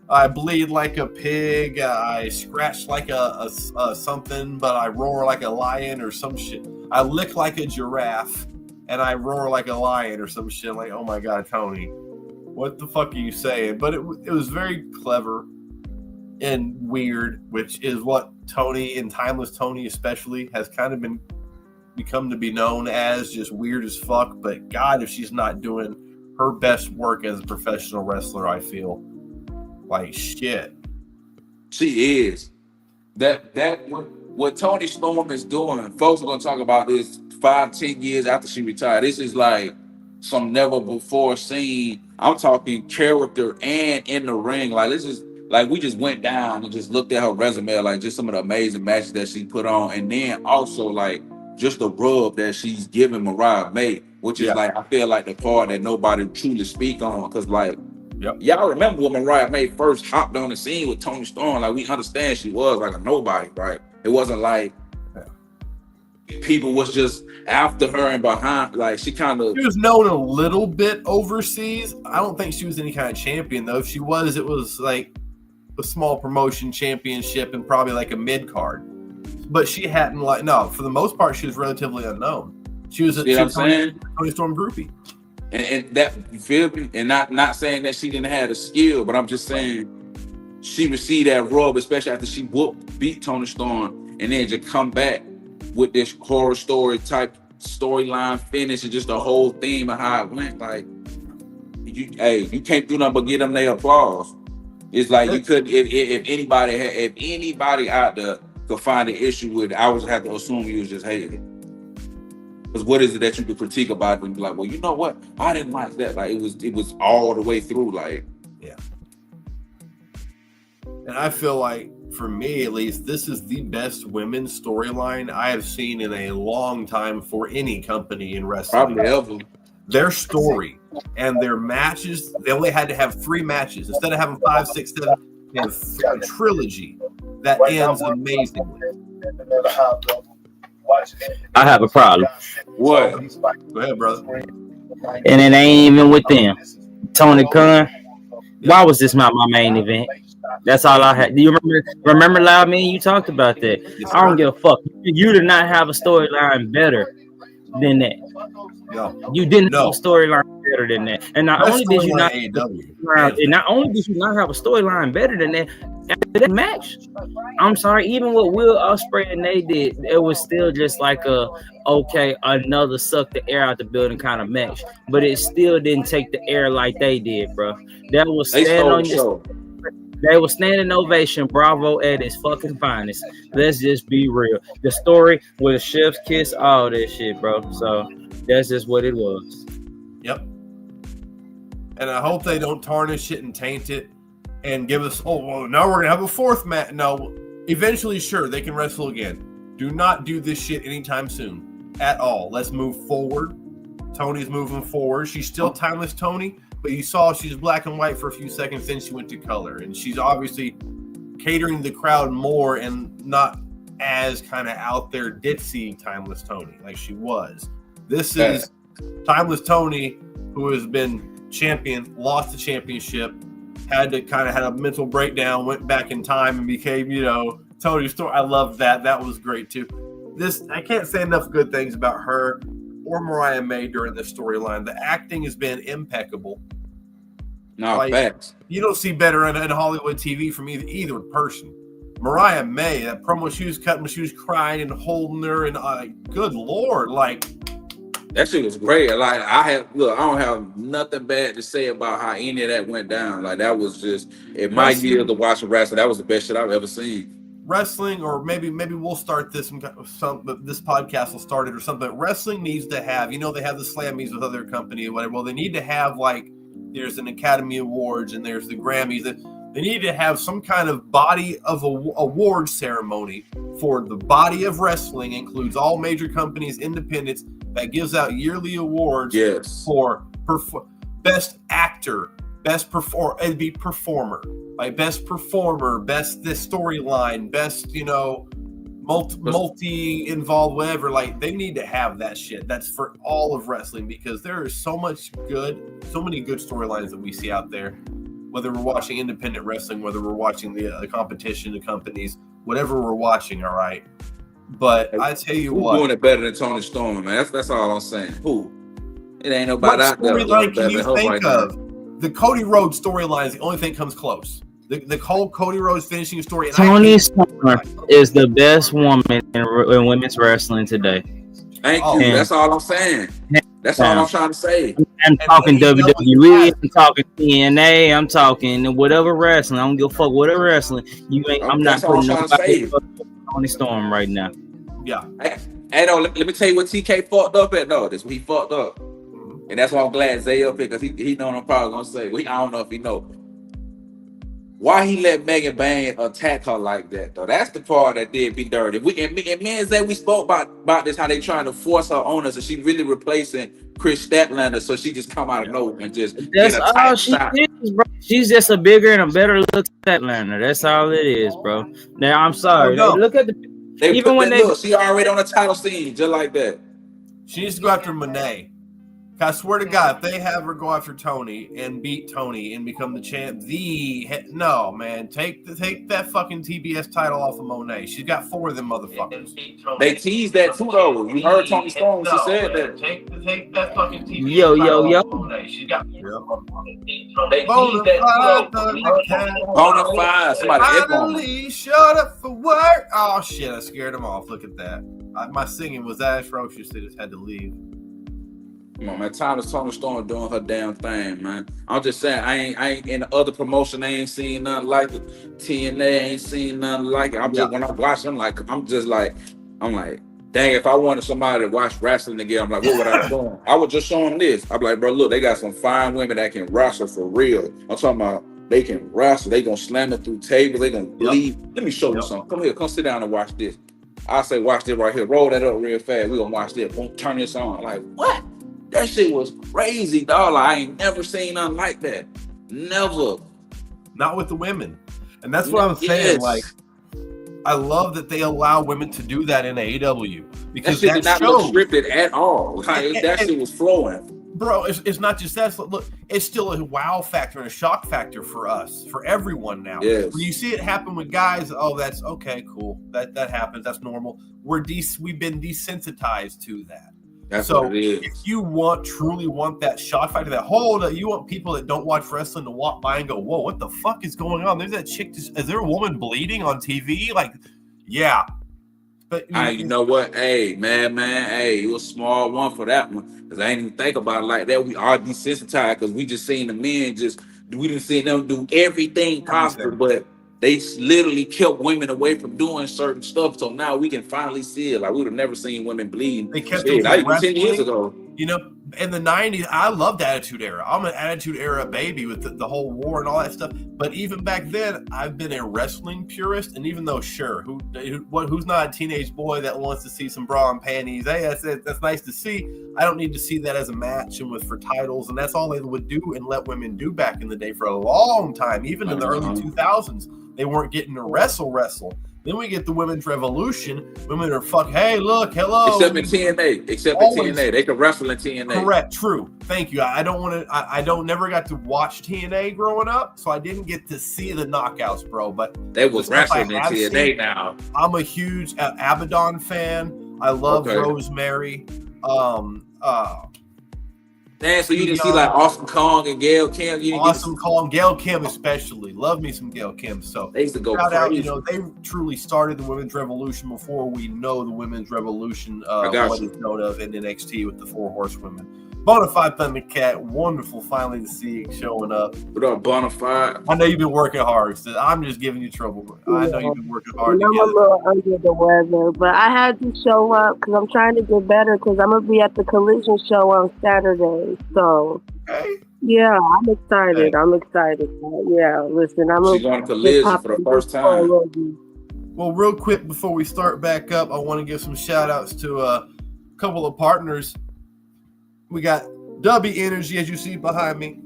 I bleed like a pig. I scratch like a something, but I roar like a lion or some shit. I lick like a giraffe, and I roar like a lion or some shit. Like, oh my God, Tony, what the fuck are you saying? But it was very clever and weird, which is what Tony and Timeless Tony especially has kind of become to be known as, just weird as fuck. But God, if she's not doing her best work as a professional wrestler, I feel like shit. She is. What Tony Storm is doing, folks are going to talk about this 5-10 years after she retired. This is like some never before seen. I'm talking character and in the ring. Like this is like we just went down and just looked at her resume, like just some of the amazing matches that she put on, and then also like just the rub that she's giving Mariah May, which is like I feel like the part that nobody truly speak on, because like y'all remember when Mariah May first hopped on the scene with Toni Storm, like we understand she was like a nobody, right? It wasn't like people was just after her and behind, like she was known a little bit overseas. I don't think she was any kind of champion though. If she was, it was like a small promotion championship and probably like a mid card. But she hadn't for the most part she was relatively unknown. She was a Toni Storm groupie. And that, you feel me? And not saying that she didn't have the skill, but I'm just saying she received that rub, especially after she beat Toni Storm, and then just come back with this horror story type storyline finish and just the whole theme of how it went. Like you can't do nothing but give them their applause. It's like you could if anybody out there could find an issue with it, I would have to assume you was just hating it. Because what is it that you could critique about it and be like, well, you know what? I didn't like that. Like it was all the way through. Like and I feel like for me at least, this is the best women's storyline I have seen in a long time for any company in wrestling. Probably ever. Their story and their matches, they only had to have 3 matches. Instead of having 5, 6, 7, they have a trilogy that ends amazingly. I have a problem. What? Go ahead, brother. And it ain't even with them. Tony Khan. Why was this not my main event? That's all I had. Do you remember Loud Me? You talked about that. I don't give a fuck. You did not have a storyline better than that. No. You didn't have a storyline better than that. And not only did you not have a storyline better than that, after that match, I'm sorry, even what Will Ospreay and they did, it was still just like another suck the air out the building kind of match. But it still didn't take the air like they did, bro. That was they were standing ovation, Bravo at its fucking finest. Let's just be real. The story with a chef's kiss, all that shit, bro. So that's just what it was. Yep. And I hope they don't tarnish it and taint it and give us, now we're going to have a 4th match. No, eventually, sure, they can wrestle again. Do not do this shit anytime soon at all. Let's move forward. Tony's moving forward. She's still timeless Tony, but you saw she's black and white for a few seconds, then she went to color. And she's obviously catering the crowd more and not as kind of out there ditzy timeless Tony like she was. This is timeless Tony, who has been champion, lost the championship, had a mental breakdown, went back in time and became, Tony's story. I love that. That was great too. I can't say enough good things about her or Mariah May during this storyline. The acting has been impeccable. Facts. You don't see better in Hollywood TV from either person. Mariah May, that promo she was cutting when she was crying and holding her, and good Lord, that shit was great. Like I don't have nothing bad to say about how any of that went down. Like that was just in my years of watching wrestling, that was the best shit I've ever seen. Wrestling, or maybe we'll start this. This podcast will start it or something. Wrestling needs to have, they have the Slammies with other company or whatever. Well, they need to have there's an Academy Awards and there's the Grammys. They need to have some kind of body of award ceremony for the body of wrestling. Includes all major companies, independents, that gives out yearly awards for best actor, best performer, like best performer, best this storyline, best multi involved, whatever. Like they need to have that shit. That's for all of wrestling, because there is so many good storylines that we see out there. Whether we're watching independent wrestling, whether we're watching the competition, the companies, whatever we're watching, all right. But I tell you what, doing it better than Toni Storm, man. That's all I'm saying. Who? It ain't nobody out there. What storyline can you think of? The Cody Rhodes storyline is the only thing that comes close. The whole Cody Rhodes finishing story. Toni Storm is the best woman in women's wrestling today. Thank you. That's all I'm saying. That's all I'm trying to say. I'm talking WWE. I'm talking TNA. I'm talking whatever wrestling. I don't give a fuck whatever wrestling. I'm not putting nobody Toni Storm right now. Yeah. Hey, no, let me tell you what TK fucked up at. No, this he fucked up, and that's why I'm glad Zay up here because he know what I'm probably gonna say. Well, I don't know if he know why he let Megan Bain attack her like that. Though that's the part that did be dirty. And me and Zay, we spoke about this how they trying to force her on us, and she really replacing Chris Statlander, so she just come out of nowhere and just That's get a all tight she shot. is, bro. She's just a bigger and a better look Atlanta. That's all it is, bro. Now I'm sorry. No. Look at the They even when they look, she already on the title scene just like that. She needs to go after Monet. I swear to God, if they have her go after Tony and beat Tony and become the champ, no, man, take that fucking TBS title off of Monet. She's got 4 of them motherfuckers. They teased that too, though. You heard Tony Storm. She said that. Take that fucking TBS Yo. off of Monet. She's got. They teased that too, though. Bonafide. Somebody hit on me. Finally shut up for work. Oh shit! I scared him off. Look at that. My singing was atrocious. They just had to leave. Come on, man. Tyler's Tony Storm doing her damn thing, man. I'm just saying, I ain't in the other promotion. I ain't seen nothing like it. TNA ain't seen nothing like it. When I watch, I'm like, dang, if I wanted somebody to watch wrestling again, I'm like, what would I do? I would just show them this. I'm like, bro, look, they got some fine women that can wrestle for real. I'm talking about they can wrestle. They gonna slam it through tables. They gonna bleed. Let me show you something. Come here, come sit down and watch this. I say, watch this right here. Roll that up real fast. We gonna watch this. Won't turn this on. Like, what? That shit was crazy, dog. Like, I ain't never seen nothing like that. Never. Not with the women. And that's what I'm saying. Like, I love that they allow women to do that in AEW. Because that shit did not look scripted at all. Like, that shit was flowing. Bro, it's not just that. Look, it's still a wow factor and a shock factor for us, for everyone now. Yes. When you see it happen with guys, oh, that's okay, cool. That happens. That's normal. We've been desensitized to that. That's so what it is. If you truly want that shock factor, you want people that don't watch wrestling to walk by and go, whoa, what the fuck is going on? There's that chick. Is there a woman bleeding on TV? Like, yeah. But you know what? Hey, man, hey, you a small one for that one. Because I ain't even think about it like that. We are desensitized because we just seen the men we didn't see them do everything possible, but they literally kept women away from doing certain stuff. So now we can finally see it. Like, we would have never seen women bleed. They kept it like 10 years ago. You know, in the 90s, I loved Attitude Era. I'm an Attitude Era baby with the whole war and all that stuff. But even back then, I've been a wrestling purist. And even though, sure, who's not a teenage boy that wants to see some bra and panties? Hey, that's nice to see. I don't need to see that as a match and for titles. And that's all they would do and let women do back in the day for a long time. Even in the early 2000s, they weren't getting to wrestle. Then we get the women's revolution. Women are hey, look, hello. Except in TNA. They can wrestle in TNA. Correct, true. Thank you. I never got to watch TNA growing up, so I didn't get to see the knockouts, bro. But they was wrestling in TNA now. I'm a huge Abaddon fan. I love Rosemary. Man, so you didn't see like Awesome Kong and Gail Kim? Kong, Gail Kim especially. Love me some Gail Kim. So they used to go shout crazy. out, they truly started the women's revolution before we know the women's revolution, what is known of in NXT with the 4 horsewomen. Bonafide Thundercat, wonderful finally to see you showing up. What up, Bonafide? I know you've been working hard. So I'm just giving you trouble. I know you've been working hard. I'm a little under the weather, but I had to show up because I'm trying to get better because I'm going to be at the Collision show on Saturday. So, yeah, I'm excited. Yeah, listen, She's going to Collision for the first time. Well, real quick before we start back up, I want to give some shout outs to a couple of partners. We got W Energy, as you see behind me.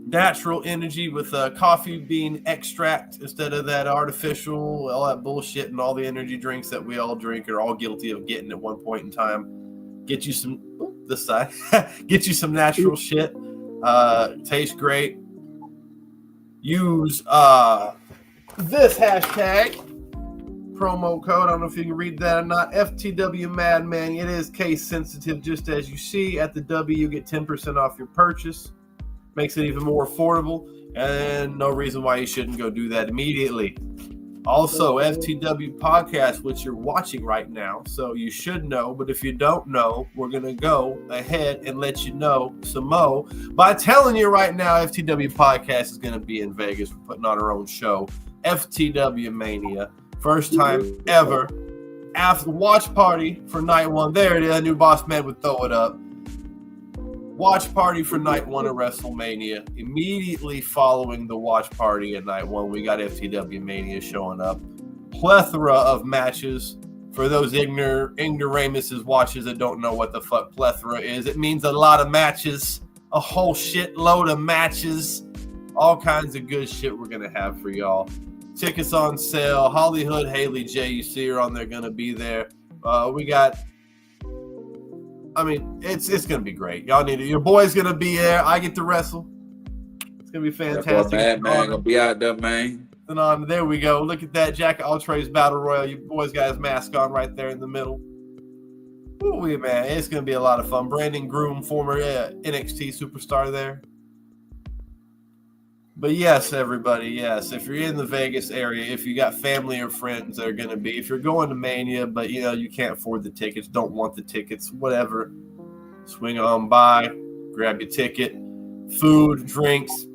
Natural energy with coffee bean extract instead of that artificial, all that bullshit, and all the energy drinks that we all drink are all guilty of getting at one point in time. Get you some, this side, get you some natural shit. Tastes great. Use this hashtag. Promo code, I don't know if you can read that or not, FTW Madman. It is case sensitive, just as you see. At the W, you get 10% off your purchase. Makes it even more affordable, and no reason why you shouldn't go do that immediately. Also, FTW Podcast, which you're watching right now, so you should know, but if you don't know, we're going to go ahead and let you know some more by telling you right now, FTW Podcast is going to be in Vegas. We're putting on our own show, FTW Mania. First time ever. after watch party for night one. There it is. I knew Boss Man would throw it up. Watch party for night one of WrestleMania. Immediately following the watch party at night one, we got FTW Mania showing up. Plethora of matches. For those ignoramuses watchers that don't know what the fuck plethora is, it means a lot of matches, a whole shitload of matches, all kinds of good shit we're going to have for y'all. Tickets on sale. Hollywood, Haley, J, you see her on there, going to be there. We got, I mean, it's going to be great. Y'all need it. Your boy's going to be there. I get to wrestle. It's going to be fantastic. Man, going to be out there, man. And on, there we go. Look at that. Jack Altre's Battle Royal. You boys got his mask on right there in the middle. Ooh, man, it's going to be a lot of fun. Brandon Groom, former NXT superstar there. But yes, everybody, yes. If you're in the Vegas area, if you got family or friends that are going to be, if you're going to Mania, but you can't afford the tickets, don't want the tickets, whatever, swing on by, grab your ticket, food, drinks.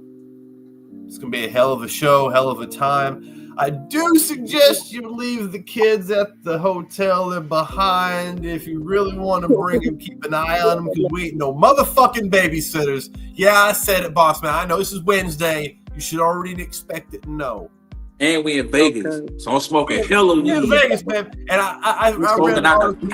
It's going to be a hell of a show, hell of a time. I do suggest you leave the kids at the hotel they're behind. If you really want to bring them, keep an eye on them because we ain't no motherfucking babysitters. Yeah, I said it, boss man. I know this is Wednesday. You should already expect it and know. And we in Vegas, so I'm smoking hella weed. Yeah, Vegas, man. And I read an article.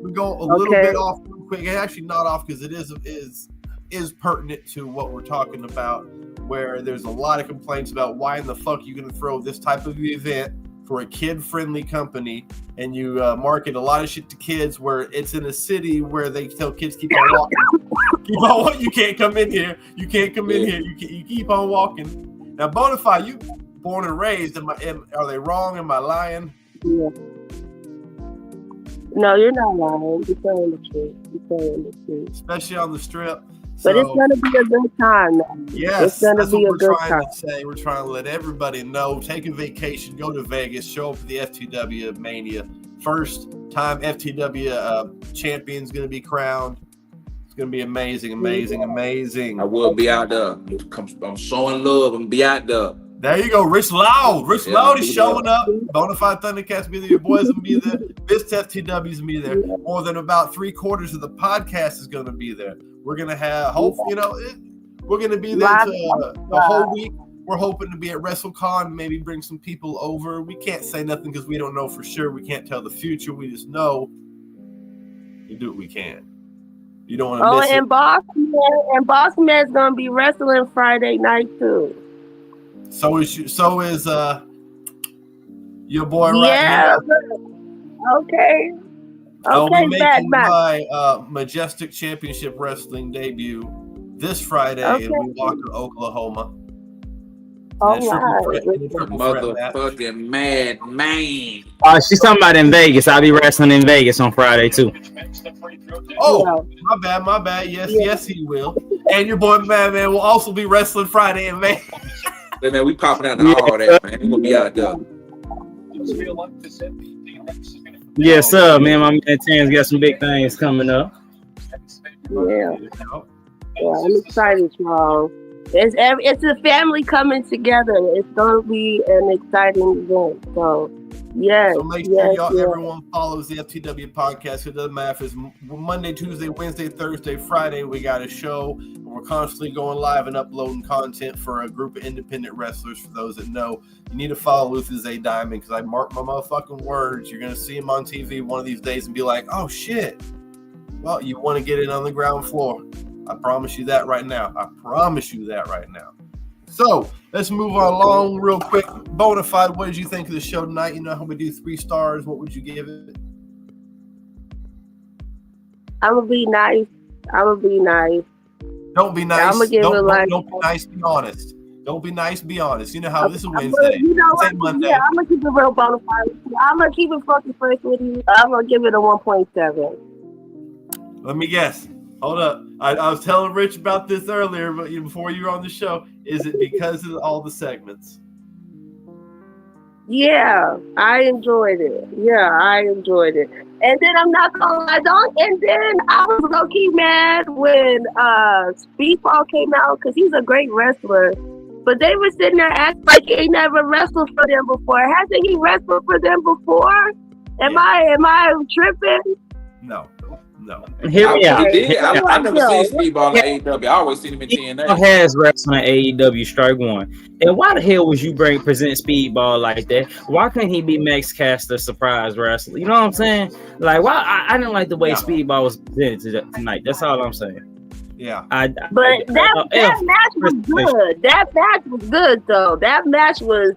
We go a little bit off real quick. Actually, not off because it is pertinent to what we're talking about. Where there's a lot of complaints about why in the fuck you're going to throw this type of event for a kid-friendly company and you market a lot of shit to kids where it's in a city where they tell kids keep on walking. You can't come in here. You can't come in here. You keep on walking. Now, Bonafide, you born and raised. Are they wrong? Am I lying? Yeah. No, you're not lying. You're telling the truth. Especially on the strip. But it's going to be a good time, man. Yes, it's going to be a good time. We're trying to let everybody know. Take a vacation, go to Vegas, show up for the FTW Mania. First time FTW champion's going to be crowned. It's going to be amazing. I will be out there. I'm showing love and be out there. There you go, Rich Loud. Rich Loud is showing up. Bonafide Thundercats be there. Your boys will be there. This FTW's will be there. More than about 3/4 of the podcast is going to be there. We're going to have, we're going to be there the whole week. We're hoping to be at WrestleCon, maybe bring some people over. We can't say nothing because we don't know for sure. We can't tell the future. We just know we do what we can. You don't want to miss it. And Boss Man's going to be wrestling Friday night too. So is your boy right here. Okay. I'll be making my Majestic Championship Wrestling debut this Friday in Walker, Oklahoma. Motherfucking mad man. She's talking about in Vegas. I'll be wrestling in Vegas on Friday too. Oh, my bad. Yes, he will. And your boy Madman will also be wrestling Friday in May. Hey, man, we popping out all that, man. We'll be out there. Yes, sir, man. My man Tan's got some big things coming up. Yeah, I'm excited, y'all. It's a family coming together. It's going to be an exciting event. So, yes. So make sure everyone follows the FTW podcast. It doesn't matter if it's Monday, Tuesday, Wednesday, Thursday, Friday. We got a show. We're constantly going live and uploading content for a group of independent wrestlers. For those that know, you need to follow Vibez Aew Dynamite because I mark my motherfucking words. You're going to see him on TV one of these days and be like, oh, shit. Well, you want to get it on the ground floor. I promise you that right now. So let's move on along real quick. Bonafide, what did you think of the show tonight? You know how we do 3 stars. What would you give it? I'm going to be nice. Don't be nice. I'm gonna give don't be nice. Be honest. Don't be nice. Be honest. You know how this is Wednesday. You know what? Monday. Yeah, I'm gonna keep it real bonafide. I'm gonna keep it fucking fresh with you. I'm gonna give it a 1.7. Let me guess. Hold up. I was telling Rich about this earlier, but before you were on the show. Is it because of all the segments? Yeah, I enjoyed it. And then I'm not gonna lie, and then I was low-key mad when Speedball came out because he's a great wrestler. But they were sitting there acting like he never wrestled for them before. Hasn't he wrestled for them before? Am I tripping? No. Here we are. He did. I never Yo. seen Speedball in AEW. I always seen him in TNA. Has wrestling AEW strike one. And why the hell was you present Speedball like that? Why couldn't he be Max Caster surprise wrestler? You know what I'm saying? Like, why? I didn't like the way Speedball was presented tonight. That's all I'm saying. Yeah. But that match was good. That match was good though. That match was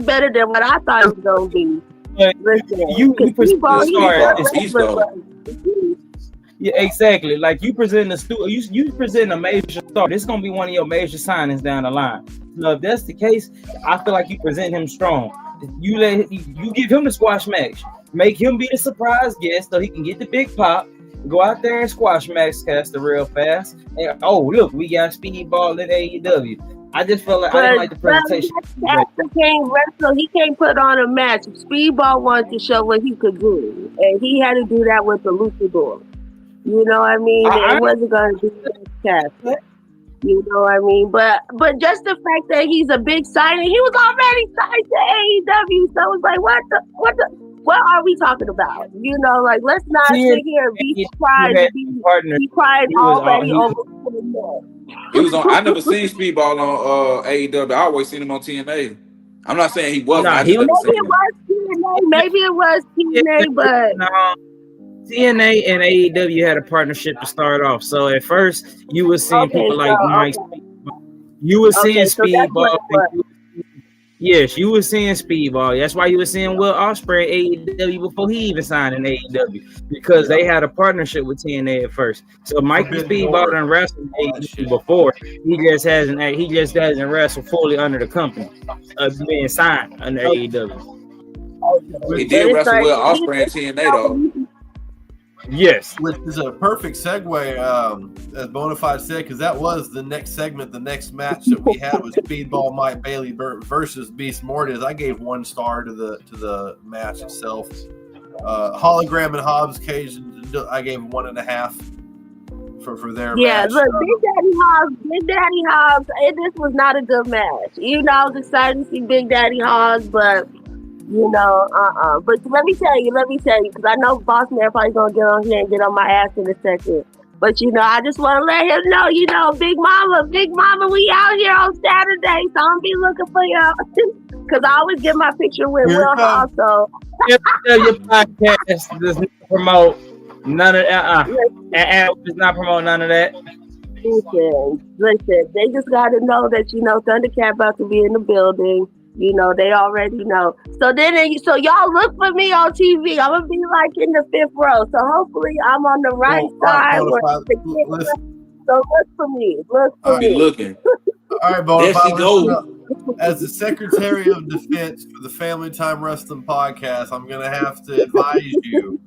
better than what I thought it was gonna be. Listen, you present Speedball, yeah, exactly. Like you present you present a major star. This is gonna be one of your major signings down the line. So if that's the case, I feel like you present him strong. You give him the squash match. Make him be the surprise guest so he can get the big pop. Go out there and squash Max Caster real fast. And look, we got Speedball in AEW. I just felt like I didn't like the presentation. He can't put on a match. Speedball wanted to show what he could do, and he had to do that with the luchador. You know what I mean? It wasn't going to be Caster. You know what I mean? But just the fact that he's a big signing, he was already signed to AEW, so it's like, what are we talking about? You know, like let's not sit here and be surprised. He cried already over. He was on. I never seen Speedball on AEW. I always seen him on TNA. I'm not saying he wasn't. Maybe it was TNA, but TNA and AEW had a partnership to start off. So at first, you were seeing people like Mike. You were seeing Speedball. Yes, you were seeing Speedball. That's why you were seeing Will Ospreay in AEW before he even signed in AEW, because they had a partnership with TNA at first. So Mikey Speedball done wrestled AEW before. He just hasn't wrestled fully under the company being signed under AEW. He did wrestle Will Ospreay in TNA though. Yes, which is a perfect segue, as Bonafide said, because that was the next segment. The next match that we had was Speedball Mike Bailey versus Beast Mortis. I gave 1 star to the match itself. Hologram and Hobbs Cage, I gave 1.5 for their match. Yeah, look, Big Daddy Hobbs, this was not a good match. You know, I was excited to see Big Daddy Hobbs, but you know, But let me tell you, because I know Boss Man probably gonna get on here and get on my ass in a second. But you know, I just want to let him know, you know, Big Mama, we out here on Saturday, so I'm be looking for y'all. Because I always get my picture with Will also. Your podcast does not promote none of does not promote none of that. Listen, they just got to know that, you know, Thundercat about to be in the building. You know, they already know. So y'all look for me on TV. I'm gonna be like in the 5th row. So hopefully I'm on the right side. So look for me. I'll be looking. All right, Bo. There she goes. As the Secretary of Defense for the Family Time Wrestling Podcast, I'm gonna have to advise you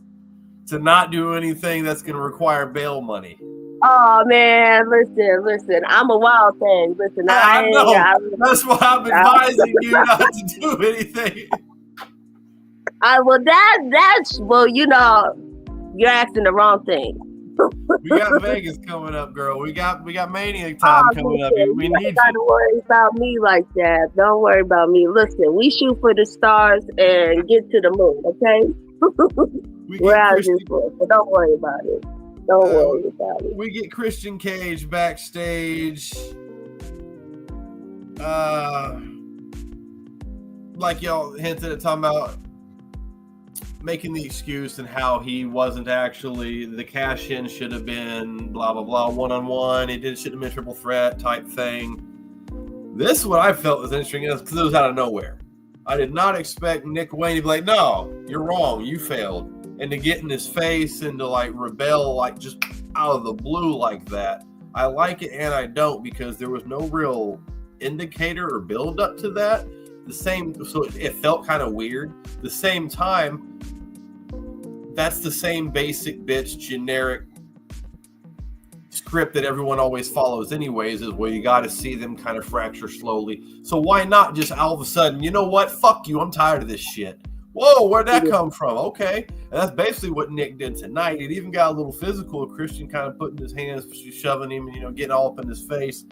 to not do anything that's gonna require bail money. Oh man, listen. I'm a wild thing. Listen, I know. That's why I'm advising you not to do anything. Well, you know, you're asking the wrong thing. We got Vegas coming up, girl. We got Mania time coming up. We need you. Don't worry about me like that. Don't worry about me. Listen, we shoot for the stars and get to the moon, okay? We're out of this book, so don't worry about it. Don't worry about it. We get Christian Cage backstage. Like y'all hinted at, talking about making the excuse and how he wasn't actually, the cash-in should have been blah, blah, blah, one-on-one. It shouldn't have been triple threat type thing. This, what I felt was interesting, is because it was out of nowhere. I did not expect Nick Wayne to be like, no, you're wrong, you failed. And to get in his face and to like rebel like just out of the blue like that. I like it and I don't, because there was no real indicator or build up to that. So it felt kind of weird. The same time, that's the same basic bitch generic script that everyone always follows anyways, is where you got to see them kind of fracture slowly. So why not just all of a sudden, you know what? Fuck you. I'm tired of this shit. Whoa, where'd that come from? Okay. And that's basically what Nick did tonight. It even got a little physical. Christian kind of putting his hands, shoving him, and, you know, getting all up in his face.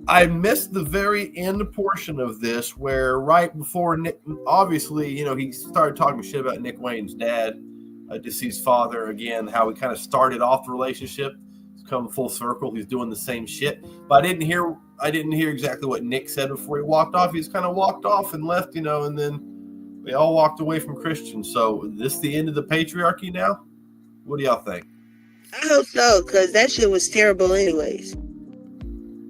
I missed the very end portion of this where right before Nick, obviously, he started talking shit about Nick Wayne's dad, deceased father, again, how he kind of started off the relationship. It's come full circle. He's doing the same shit. But I didn't hear exactly what Nick said before he walked off. He just kind of walked off and left, and then they all walked away from Christian. So this the end of the patriarchy now? What do y'all think? I hope so, because that shit was terrible anyways.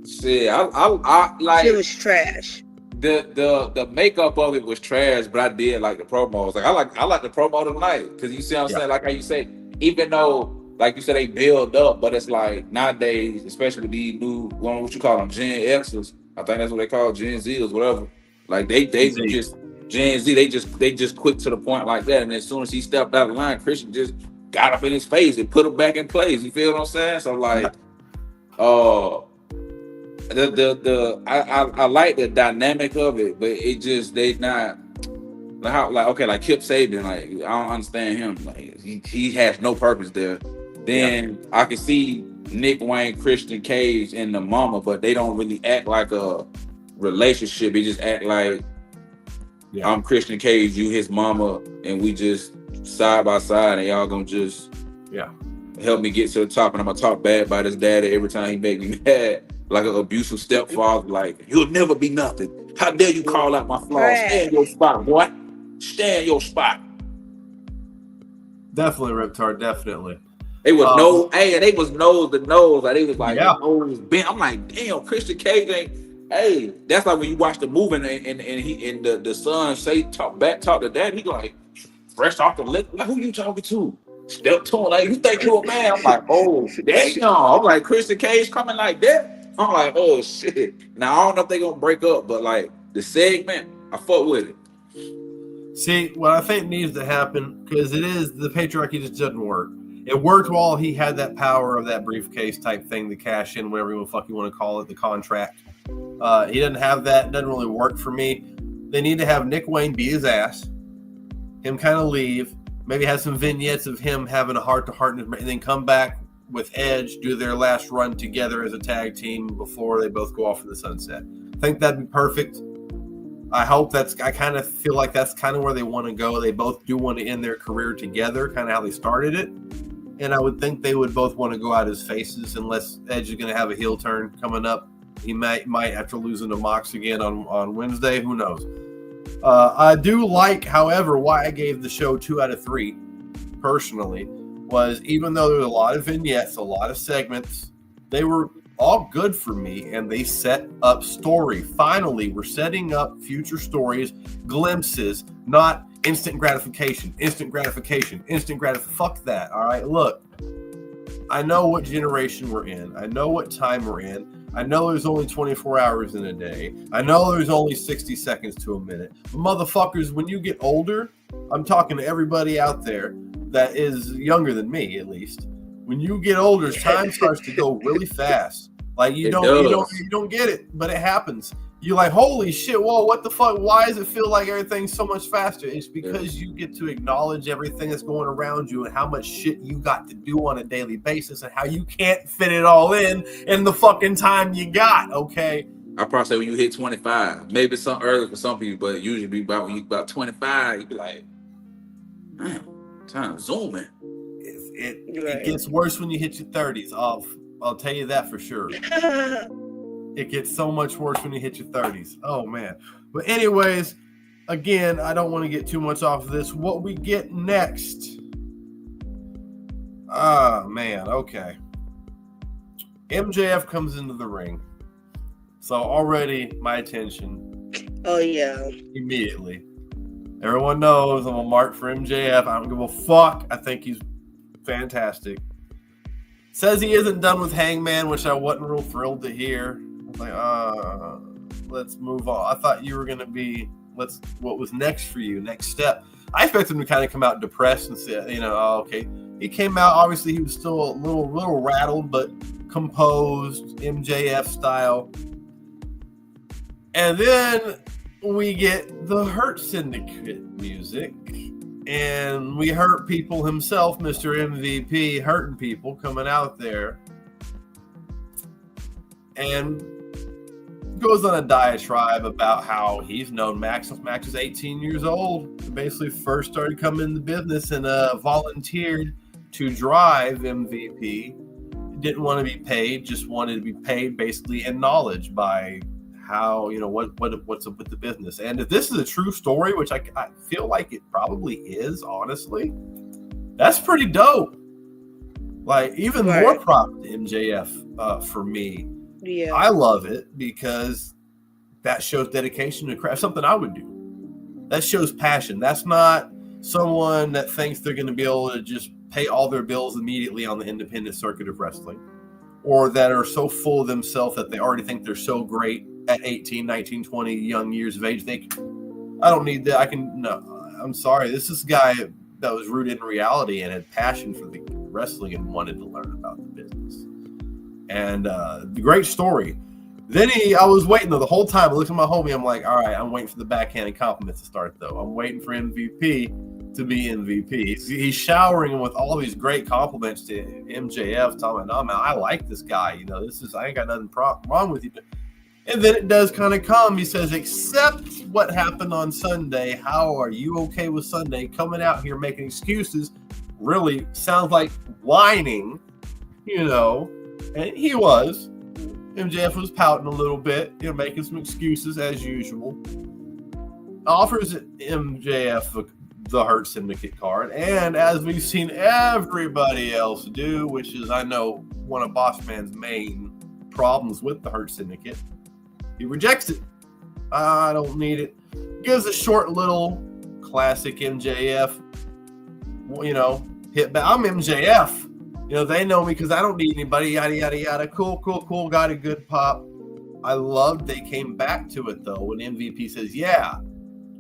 See, I like it was trash. The makeup of it was trash, but I did like the promos. Like I like the promo tonight because you see what I'm saying. Like how you say, even though like you said they build up, but it's like nowadays, especially with these new what you call them Gen Xers. I think that's what they call Gen Zers, whatever. Like they just Gen Z. They just quick to the point like that. And as soon as he stepped out of line, Christian just got up in his face and put him back in place. You feel what I'm saying? So like, I like the dynamic of it, but it just they not like Kip Sabian, like I don't understand him. Like he has no purpose there. Then I can see Nick Wayne, Christian Cage, and the mama, but they don't really act like a relationship. They just act like I'm Christian Cage, you his mama, and we just side by side, and y'all gonna just help me get to the top, and I'm gonna talk bad about his daddy every time he make me mad. Like an abusive stepfather, like, you'll never be nothing. How dare you call out my flaws? Stay in your spot, boy. Stay in your spot. Definitely, Riptard, definitely. They was and they was nose to nose. Like, they was like, nose bent. I'm like, damn, Christian Cage ain't, that's like when you watch the movie and the son talk to dad, he like, fresh off the lip, like, who you talking to? Step to him, like, you think you a man? I'm like, oh, damn. I'm like, Christian Cage coming like that? I'm like, oh shit. Now I don't know if they gonna break up, but like the segment, I fuck with it. See, what I think needs to happen, because the patriarchy just doesn't work. It worked while he had that power of that briefcase type thing to cash in, whatever you fuck you want to call it, the contract. He doesn't have that. It doesn't really work for me. They need to have Nick Wayne beat his ass, him kind of leave, maybe have some vignettes of him having a heart-to-heart, and then come back with Edge, do their last run together as a tag team before they both go off in the sunset. I think that'd be perfect. I kind of feel like that's kind of where they want to go. They both do want to end their career together, kind of how they started it. And I would think they would both want to go out as faces, unless Edge is going to have a heel turn coming up. He might after losing to Mox again on Wednesday. Who knows? I do like, however, why I gave the show 2 out of 3 personally was, even though there's a lot of vignettes, a lot of segments, they were all good for me, and they set up story. Finally, we're setting up future stories, glimpses, not instant gratification. Fuck that, all right? Look, I know what generation we're in. I know what time we're in. I know there's only 24 hours in a day. I know there's only 60 seconds to a minute. But motherfuckers, when you get older, I'm talking to everybody out there that is younger than me, at least. When you get older, time starts to go really fast. Like you don't get it, but it happens. You're like, holy shit, whoa, what the fuck? Why does it feel like everything's so much faster? It's because you get to acknowledge everything that's going around you and how much shit you got to do on a daily basis and how you can't fit it all in the fucking time you got, okay? I probably say when you hit 25, maybe some early for some people, but usually be about when you about 25, you be like, man, time zooming. It gets worse when you hit your 30s. I'll tell you that for sure. It gets so much worse when you hit your 30s. Oh, man. But anyways, again, I don't want to get too much off of this. What we get next. Ah, man. Okay. MJF comes into the ring. So already my attention. Oh, yeah. Immediately. Everyone knows I'm a mark for MJF. I don't give a fuck. I think he's fantastic. Says he isn't done with Hangman, which I wasn't real thrilled to hear. I was like, let's move on. I thought you were going to be, what was next for you? Next step. I expect him to kind of come out depressed and say, okay. He came out, obviously he was still a little rattled, but composed, MJF style. And then we get the Hurt Syndicate music. And we hurt people himself, Mr. MVP, hurting people coming out there. And goes on a diatribe about how he's known Max since Max was 18 years old. He basically first started coming into business and volunteered to drive MVP. Didn't want to be paid, just wanted to be paid basically in knowledge by how, what's up with the business. And if this is a true story, which I feel like it probably is, honestly, that's pretty dope. Like, even more props to MJF for me. Yeah, I love it because that shows dedication to craft, something I would do. That shows passion. That's not someone that thinks they're going to be able to just pay all their bills immediately on the independent circuit of wrestling, or that are so full of themselves that they already think they're so great at 18, 19, 20 young years of age. I don't need that. I'm sorry. This is a guy that was rooted in reality and had passion for the wrestling and wanted to learn about the business. And the great story. Then I was waiting though the whole time. I looked at my homie. I'm like, all right, I'm waiting for the backhanded compliments to start though. I'm waiting for MVP to be MVP. He's showering him with all these great compliments to MJF, telling him, "No man, I like this guy. I ain't got nothing wrong with you." And then it does kind of come. He says, "Except what happened on Sunday. How are you okay with Sunday? Coming out here making excuses really sounds like whining, And he was. MJF was pouting a little bit, making some excuses as usual. Offers MJF the Hurt Syndicate card, and as we've seen everybody else do, which is, I know, one of Boss Man's main problems with the Hurt Syndicate, he rejects it. I don't need it. Gives a short little classic MJF, hit back. I'm MJF. They know me because I don't need anybody, yada, yada, yada. Cool. Got a good pop. I loved they came back to it, though, when MVP says, yeah,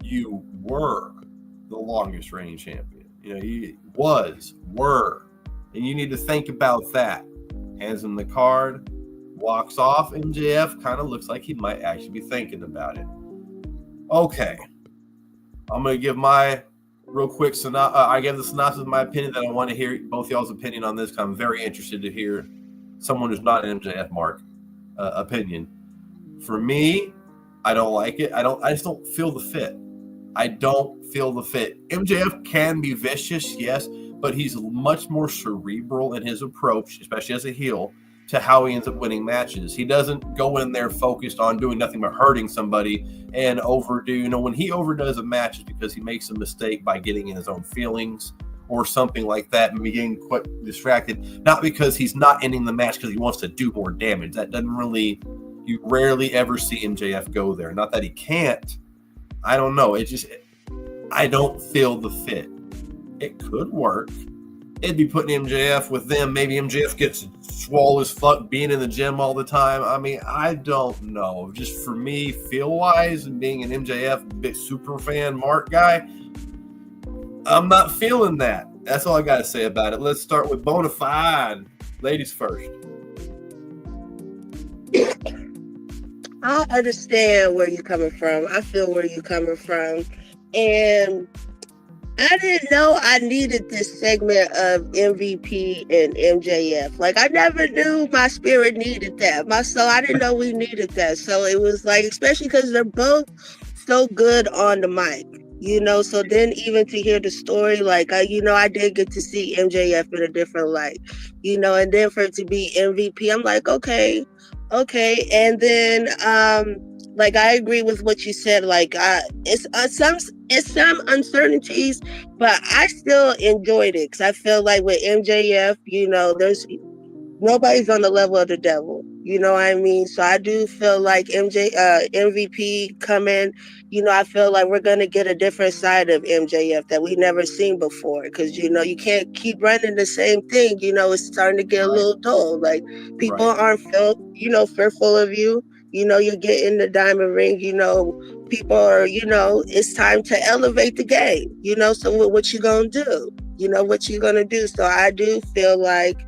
you were the longest reigning champion. You were. And you need to think about that. Hands him the card, walks off. MJF kind of looks like he might actually be thinking about it. Okay. I'm going to give my real quick, I gave the synopsis of my opinion that I want to hear both y'all's opinion on this, because I'm very interested to hear someone who's not an MJF mark opinion. For me, I don't like it. I just don't feel the fit. I don't feel the fit. MJF can be vicious, yes, but he's much more cerebral in his approach, especially as a heel, to how he ends up winning matches. He doesn't go in there focused on doing nothing but hurting somebody and overdo. When he overdoes a match, it's because he makes a mistake by getting in his own feelings or something like that and getting quite distracted. Not because he's not ending the match because he wants to do more damage. That doesn't really, you rarely ever see MJF go there. Not that he can't. I don't know. I don't feel the fit. It could work. It'd be putting MJF with them. Maybe MJF gets swole as fuck being in the gym all the time. I mean, I don't know. Just for me, feel-wise, and being an MJF big super fan, Mark guy, I'm not feeling that. That's all I got to say about it. Let's start with Bonafide. Ladies first. I understand where you're coming from. I feel where you're coming from. And I didn't know I needed this segment of MVP and MJF. Like, I never knew my spirit needed that. My soul, I didn't know we needed that. So it was like, especially because they're both so good on the mic, So then even to hear the story, like, I did get to see MJF in a different light, and then for it to be MVP, I'm like, okay. And then, like, I agree with what you said. Like, it's some uncertainties, but I still enjoyed it because I feel like with MJF, there's nobody's on the level of the devil. You know what I mean? So I do feel like MVP coming. I feel like we're gonna get a different side of MJF that we never seen before. Because you can't keep running the same thing. It's starting to get a little dull. Like, people aren't fearful of you. You get in the diamond ring. People are. It's time to elevate the game. So what you gonna do? What you gonna do? So I do feel like.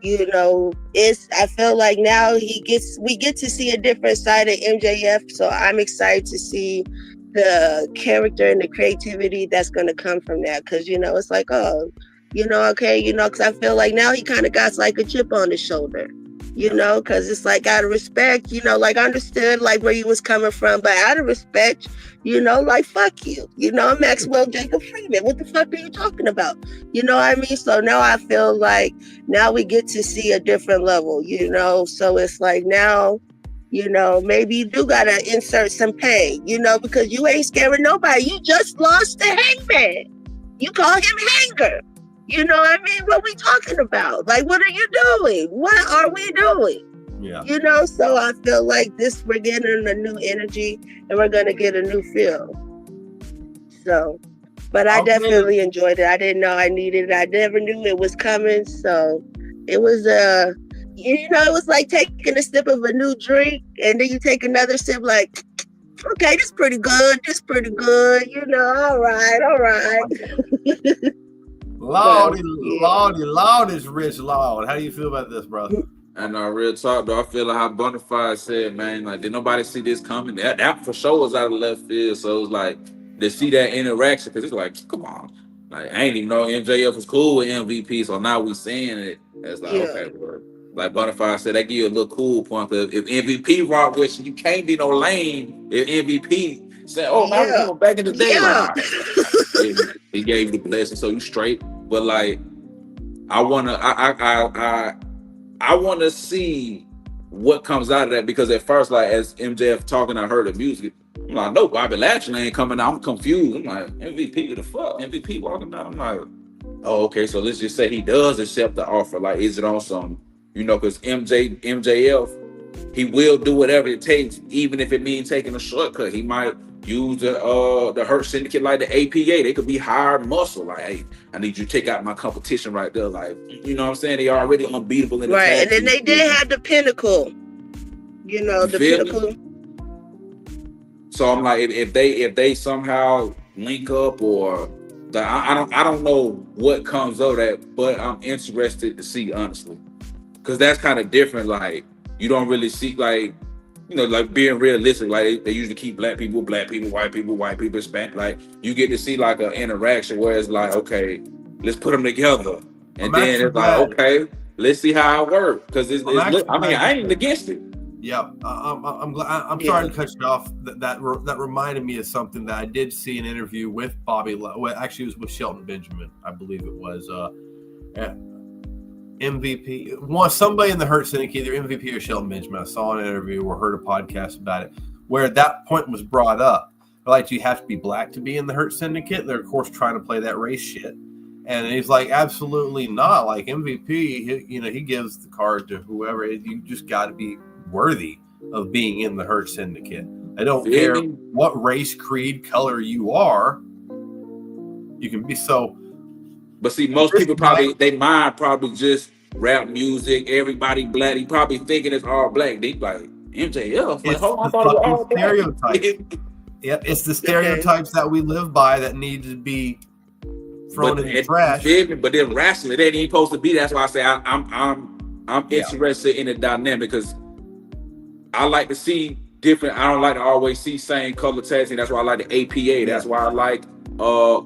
I feel like now we get to see a different side of MJF. So I'm excited to see the character and the creativity that's going to come from that. Cause it's like, okay, cause I feel like now he kind of got like a chip on his shoulder, you know, because it's like out of respect, you know, like I understood like where you was coming from, but out of respect, you know, like fuck you, you know, Maxwell Jacob Freeman, what the fuck are you talking about? You know what I mean? So now I feel like now we get to see a different level, you know, so it's like now, you know, maybe you do gotta insert some pain, you know, because you ain't scaring nobody. You just lost the Hangman. You call him Hanger. You know what I mean? What we talking about? Like, what are you doing? What are we doing? Yeah. You know, so I feel like this, we're getting a new energy and we're gonna get a new feel. So, but I definitely enjoyed it. I didn't know I needed it. I never knew it was coming. So it was you know, it was like taking a sip of a new drink and then you take another sip like, okay, this pretty good. This pretty good. You know, all right. Lord is rich, Lord. How do you feel about this, brother? And real talk, though, I feel like how Bonafide said, man, like, did nobody see this coming? That for sure was out of left field. So it was like, to see that interaction, because it's like, come on. Like, I ain't even know MJF was cool with MVP, so now we seeing it. It's like, okay, bro. Like Bonafide said, that give you a little cool point. If MVP rock with you can't be no lame. If MVP said, oh, man, I remember back in the day, like, he gave you the blessing, so you straight. But like, I wanna see what comes out of that, because at first, like, as MJF talking, I heard the music. I'm like, no, Bobby Lashley ain't coming out. I'm confused. I'm like, MVP, the fuck? MVP walking down. I'm like, oh, okay, so let's just say he does accept the offer. Like, is it on some, you know, because MJF, he will do whatever it takes, even if it means taking a shortcut. He might use the Hurt Syndicate like the APA. They could be hired muscle. Like, hey, I need you to take out my competition right there. Like, you know what I'm saying? They already unbeatable in the tag and then they did have the Pinnacle. You know, the Pinnacle. So I'm like, if they somehow link up, or I don't know what comes of that, but I'm interested to see, honestly, because that's kind of different. Like, you don't really see, like, you know, like, being realistic. Like, they usually keep black people, white people, Hispanic. Like, you get to see like an interaction where it's like, okay, let's put them together, and then it's like, okay, let's see how it works. Because I mean, I ain't against it. Yeah, I'm glad. I'm sorry to cut you off. That reminded me of something that I did see an interview with Bobby. Well, actually, it was with Shelton Benjamin, I believe it was. MVP, somebody in the Hurt Syndicate, either MVP or Shelton Benjamin. I saw an interview or heard a podcast about it, where that point was brought up. Like, you have to be black to be in the Hurt Syndicate. They're of course trying to play that race shit, and he's like, absolutely not. Like, MVP, he gives the card to whoever. You just got to be worthy of being in the Hurt Syndicate. I don't care what race, creed, color you are. You can be so. But see, most people probably, they mind probably just rap music, everybody black. He probably thinking it's all black. They like, MJF. Like, hold on, I thought it was all black. Stereotype. Yep, it's the stereotypes that we live by that need to be thrown in the trash. But then wrestling, it ain't supposed to be. That's why I say I'm interested in the dynamic, because I like to see different. I don't like to always see same color tags. That's why I like the APA. That's why I like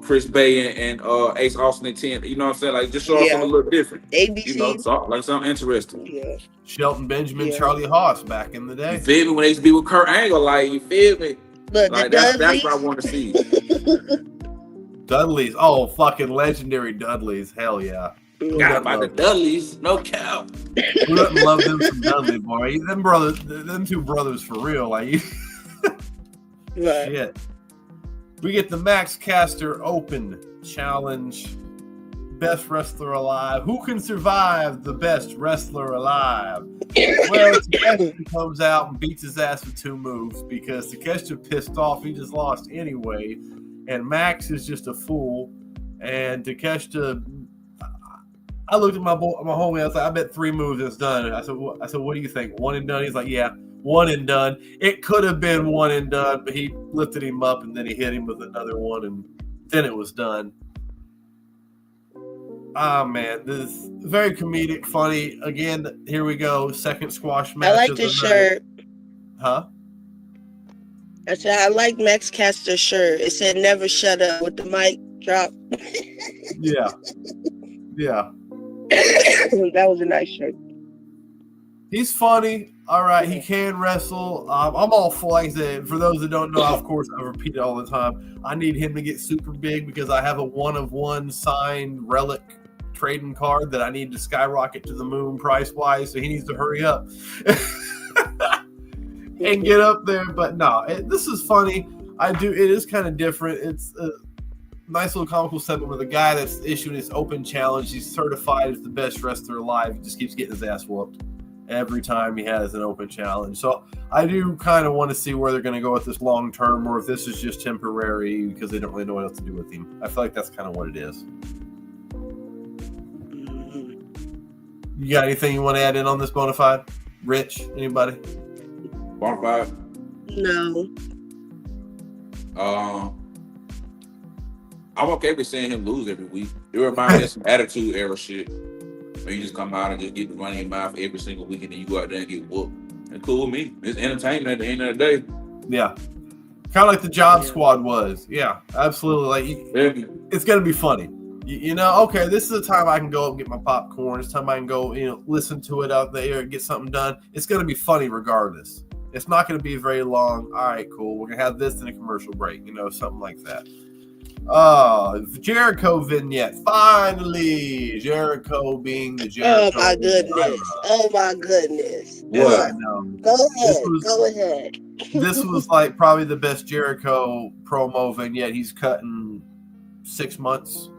Chris Bay and Ace Austin and 10. You know what I'm saying? Like, just show up a little different. ABC. You know, like something interesting. Yeah. Shelton Benjamin, Charlie Haas back in the day. You feel me? When they used to be with Kurt Angle, like, you feel me? Look, like, that's what I want to see. Dudleys. Oh, fucking legendary Dudleys. Hell yeah. Got about the Dudleys, no cap. We wouldn't love them some Dudley, boy. Them two brothers for real. Like, shit. We get the Max Caster Open Challenge. Best wrestler alive. Who can survive the best wrestler alive? Well, Takeshita comes out and beats his ass with 2 moves because Takeshita pissed off. He just lost anyway. And Max is just a fool. And Takeshita, I looked at my homie. I was like, I bet 3 moves and it's done. I said, what do you think? 1 and done? He's like, yeah, 1 and done. It could have been 1 and done, but he lifted him up and then he hit him with another one, and then it was done. Ah, man, this is very comedic, funny. Again, here we go. Second squash match. I like this shirt. Huh? I said, I like Max Caster's shirt. It said, never shut up with the mic drop. Yeah. That was a nice shirt. He's funny. All right, he can wrestle. I'm all for, like I said, for those that don't know, of course, I repeat it all the time. I need him to get super big because I have a 1-of-1 signed relic trading card that I need to skyrocket to the moon price-wise, so he needs to hurry up and get up there. But no, this is funny. It is kind of different. It's a nice little comical segment with a guy that's issuing his open challenge. He's certified as the best wrestler alive. He just keeps getting his ass whooped every time he has an open challenge. So I do kind of want to see where they're going to go with this long term, or if this is just temporary because they don't really know what else to do with him. I feel like that's kind of what it is. You got anything you want to add in on this Bonafide? Rich, anybody? Bonafide? No. I'm okay with seeing him lose every week. It reminds me of some attitude era shit. Where you just come out and just get the money in your mouth every single week, and then you go out there and get whooped. It's cool with me. It's entertainment at the end of the day. Yeah. Kind of like the Job Squad was. Yeah, absolutely. Like it's gonna be funny. You know, okay, this is the time I can go and get my popcorn. It's time I can go, listen to it out there and get something done. It's gonna be funny regardless. It's not gonna be very long. All right, cool. We're gonna have this in a commercial break, something like that. Jericho vignette. Finally, Jericho being the Jericho. Oh my goodness. Oh my goodness. What? Go ahead. This was like probably the best Jericho promo vignette he's cut in 6 months.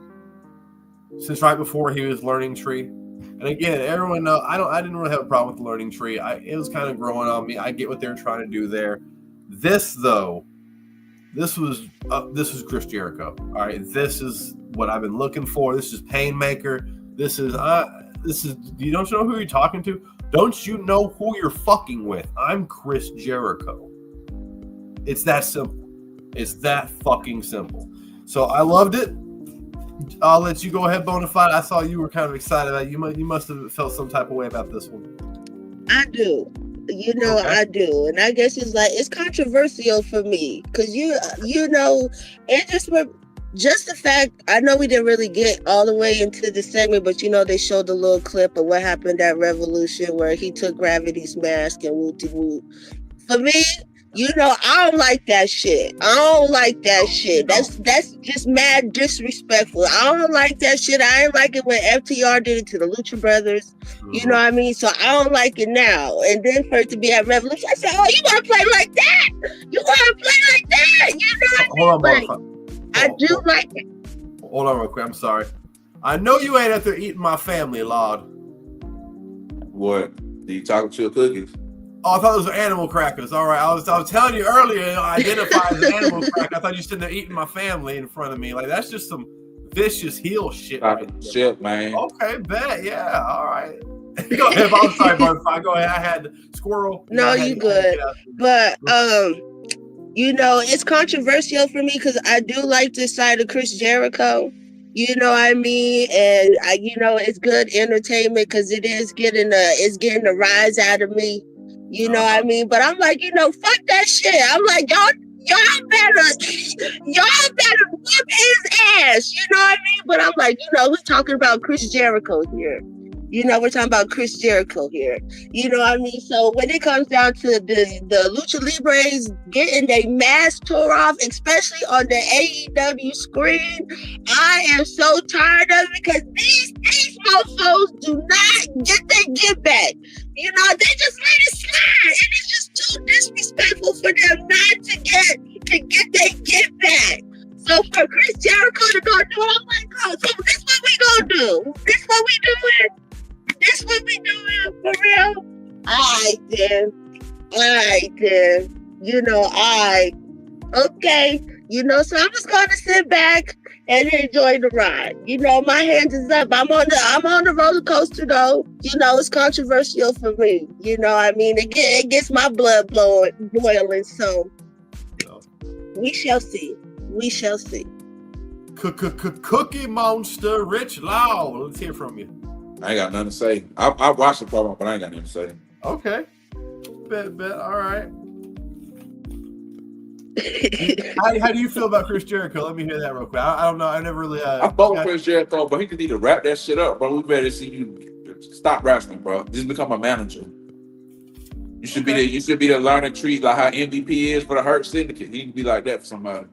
Since right before he was Learning Tree. And again, everyone knows I didn't really have a problem with the Learning Tree. It was kind of growing on me. I get what they're trying to do there. This though, this was Chris Jericho. All right, this is what I've been looking for. This is Painmaker. This is you don't know who you're talking to? Don't you know who you're fucking with? I'm Chris Jericho. It's that simple. It's that fucking simple. So I loved it. I'll let you go ahead, Bonafide. I saw you were kind of excited about it. You must have felt some type of way about this one. I do. Okay. I do. And I guess it's controversial for me because it just the fact, I know we didn't really get all the way into the segment, but they showed a little clip of what happened at Revolution where he took Gravity's mask and whoop-de-whoop. For me, I don't like that shit. That's just mad disrespectful. I don't like that shit. I ain't like it when FTR did it to the Lucha Brothers. You know what I mean? So I don't like it now. And then for it to be at Revolution, I said, oh, you want to play like that? You want to play like that? You know what I mean? I do like it. Hold on real quick. I'm sorry. I know you ain't out there eating my family, Lord. What? Did you talk to your cookies? Oh, I thought those were animal crackers. All right, I was telling you earlier, I identified as an animal cracker. I thought you sitting there eating my family in front of me. Like that's just some vicious heel shit. Shit, man. Okay, bet. Yeah. All right. Go ahead. I'm sorry, Bonafide. Go ahead. I had squirrel. No, you good. But it's controversial for me because I do like this side of Chris Jericho. You know what I mean? And it's good entertainment because it's getting a rise out of me. You know what I mean? But I'm like, fuck that shit. I'm like, y'all better whip his ass. You know what I mean? But I'm like, we're talking about Chris Jericho here. We're talking about Chris Jericho here. You know what I mean? So when it comes down to the Lucha Libres getting their mask tore off, especially on the AEW screen, I am so tired of it because these mofos do not get their get back. They just let it slide, and it's just too disrespectful for them not to get their get back. So for Chris Jericho to go do it, I'm like, oh, so this what we gonna do? This what we doing for real? All right then. Okay. So I'm just gonna sit back and enjoy the ride. My hands is up. I'm on the roller coaster though. It's controversial for me. It gets my blood boiling. So we shall see. Cookie Monster, Rich Lau. Let's hear from you. I ain't got nothing to say. I watched the promo, but I ain't got nothing to say. Okay. Bet. All right. How do you feel about Chris Jericho? Let me hear that real quick. I don't know. I never really. I fought with Chris Jericho, but he just need to wrap that shit up, bro. We better see you stop wrestling, bro. Just become a manager. You should be the learning tree, like how MVP is for the Hurt Syndicate. He can be like that for somebody.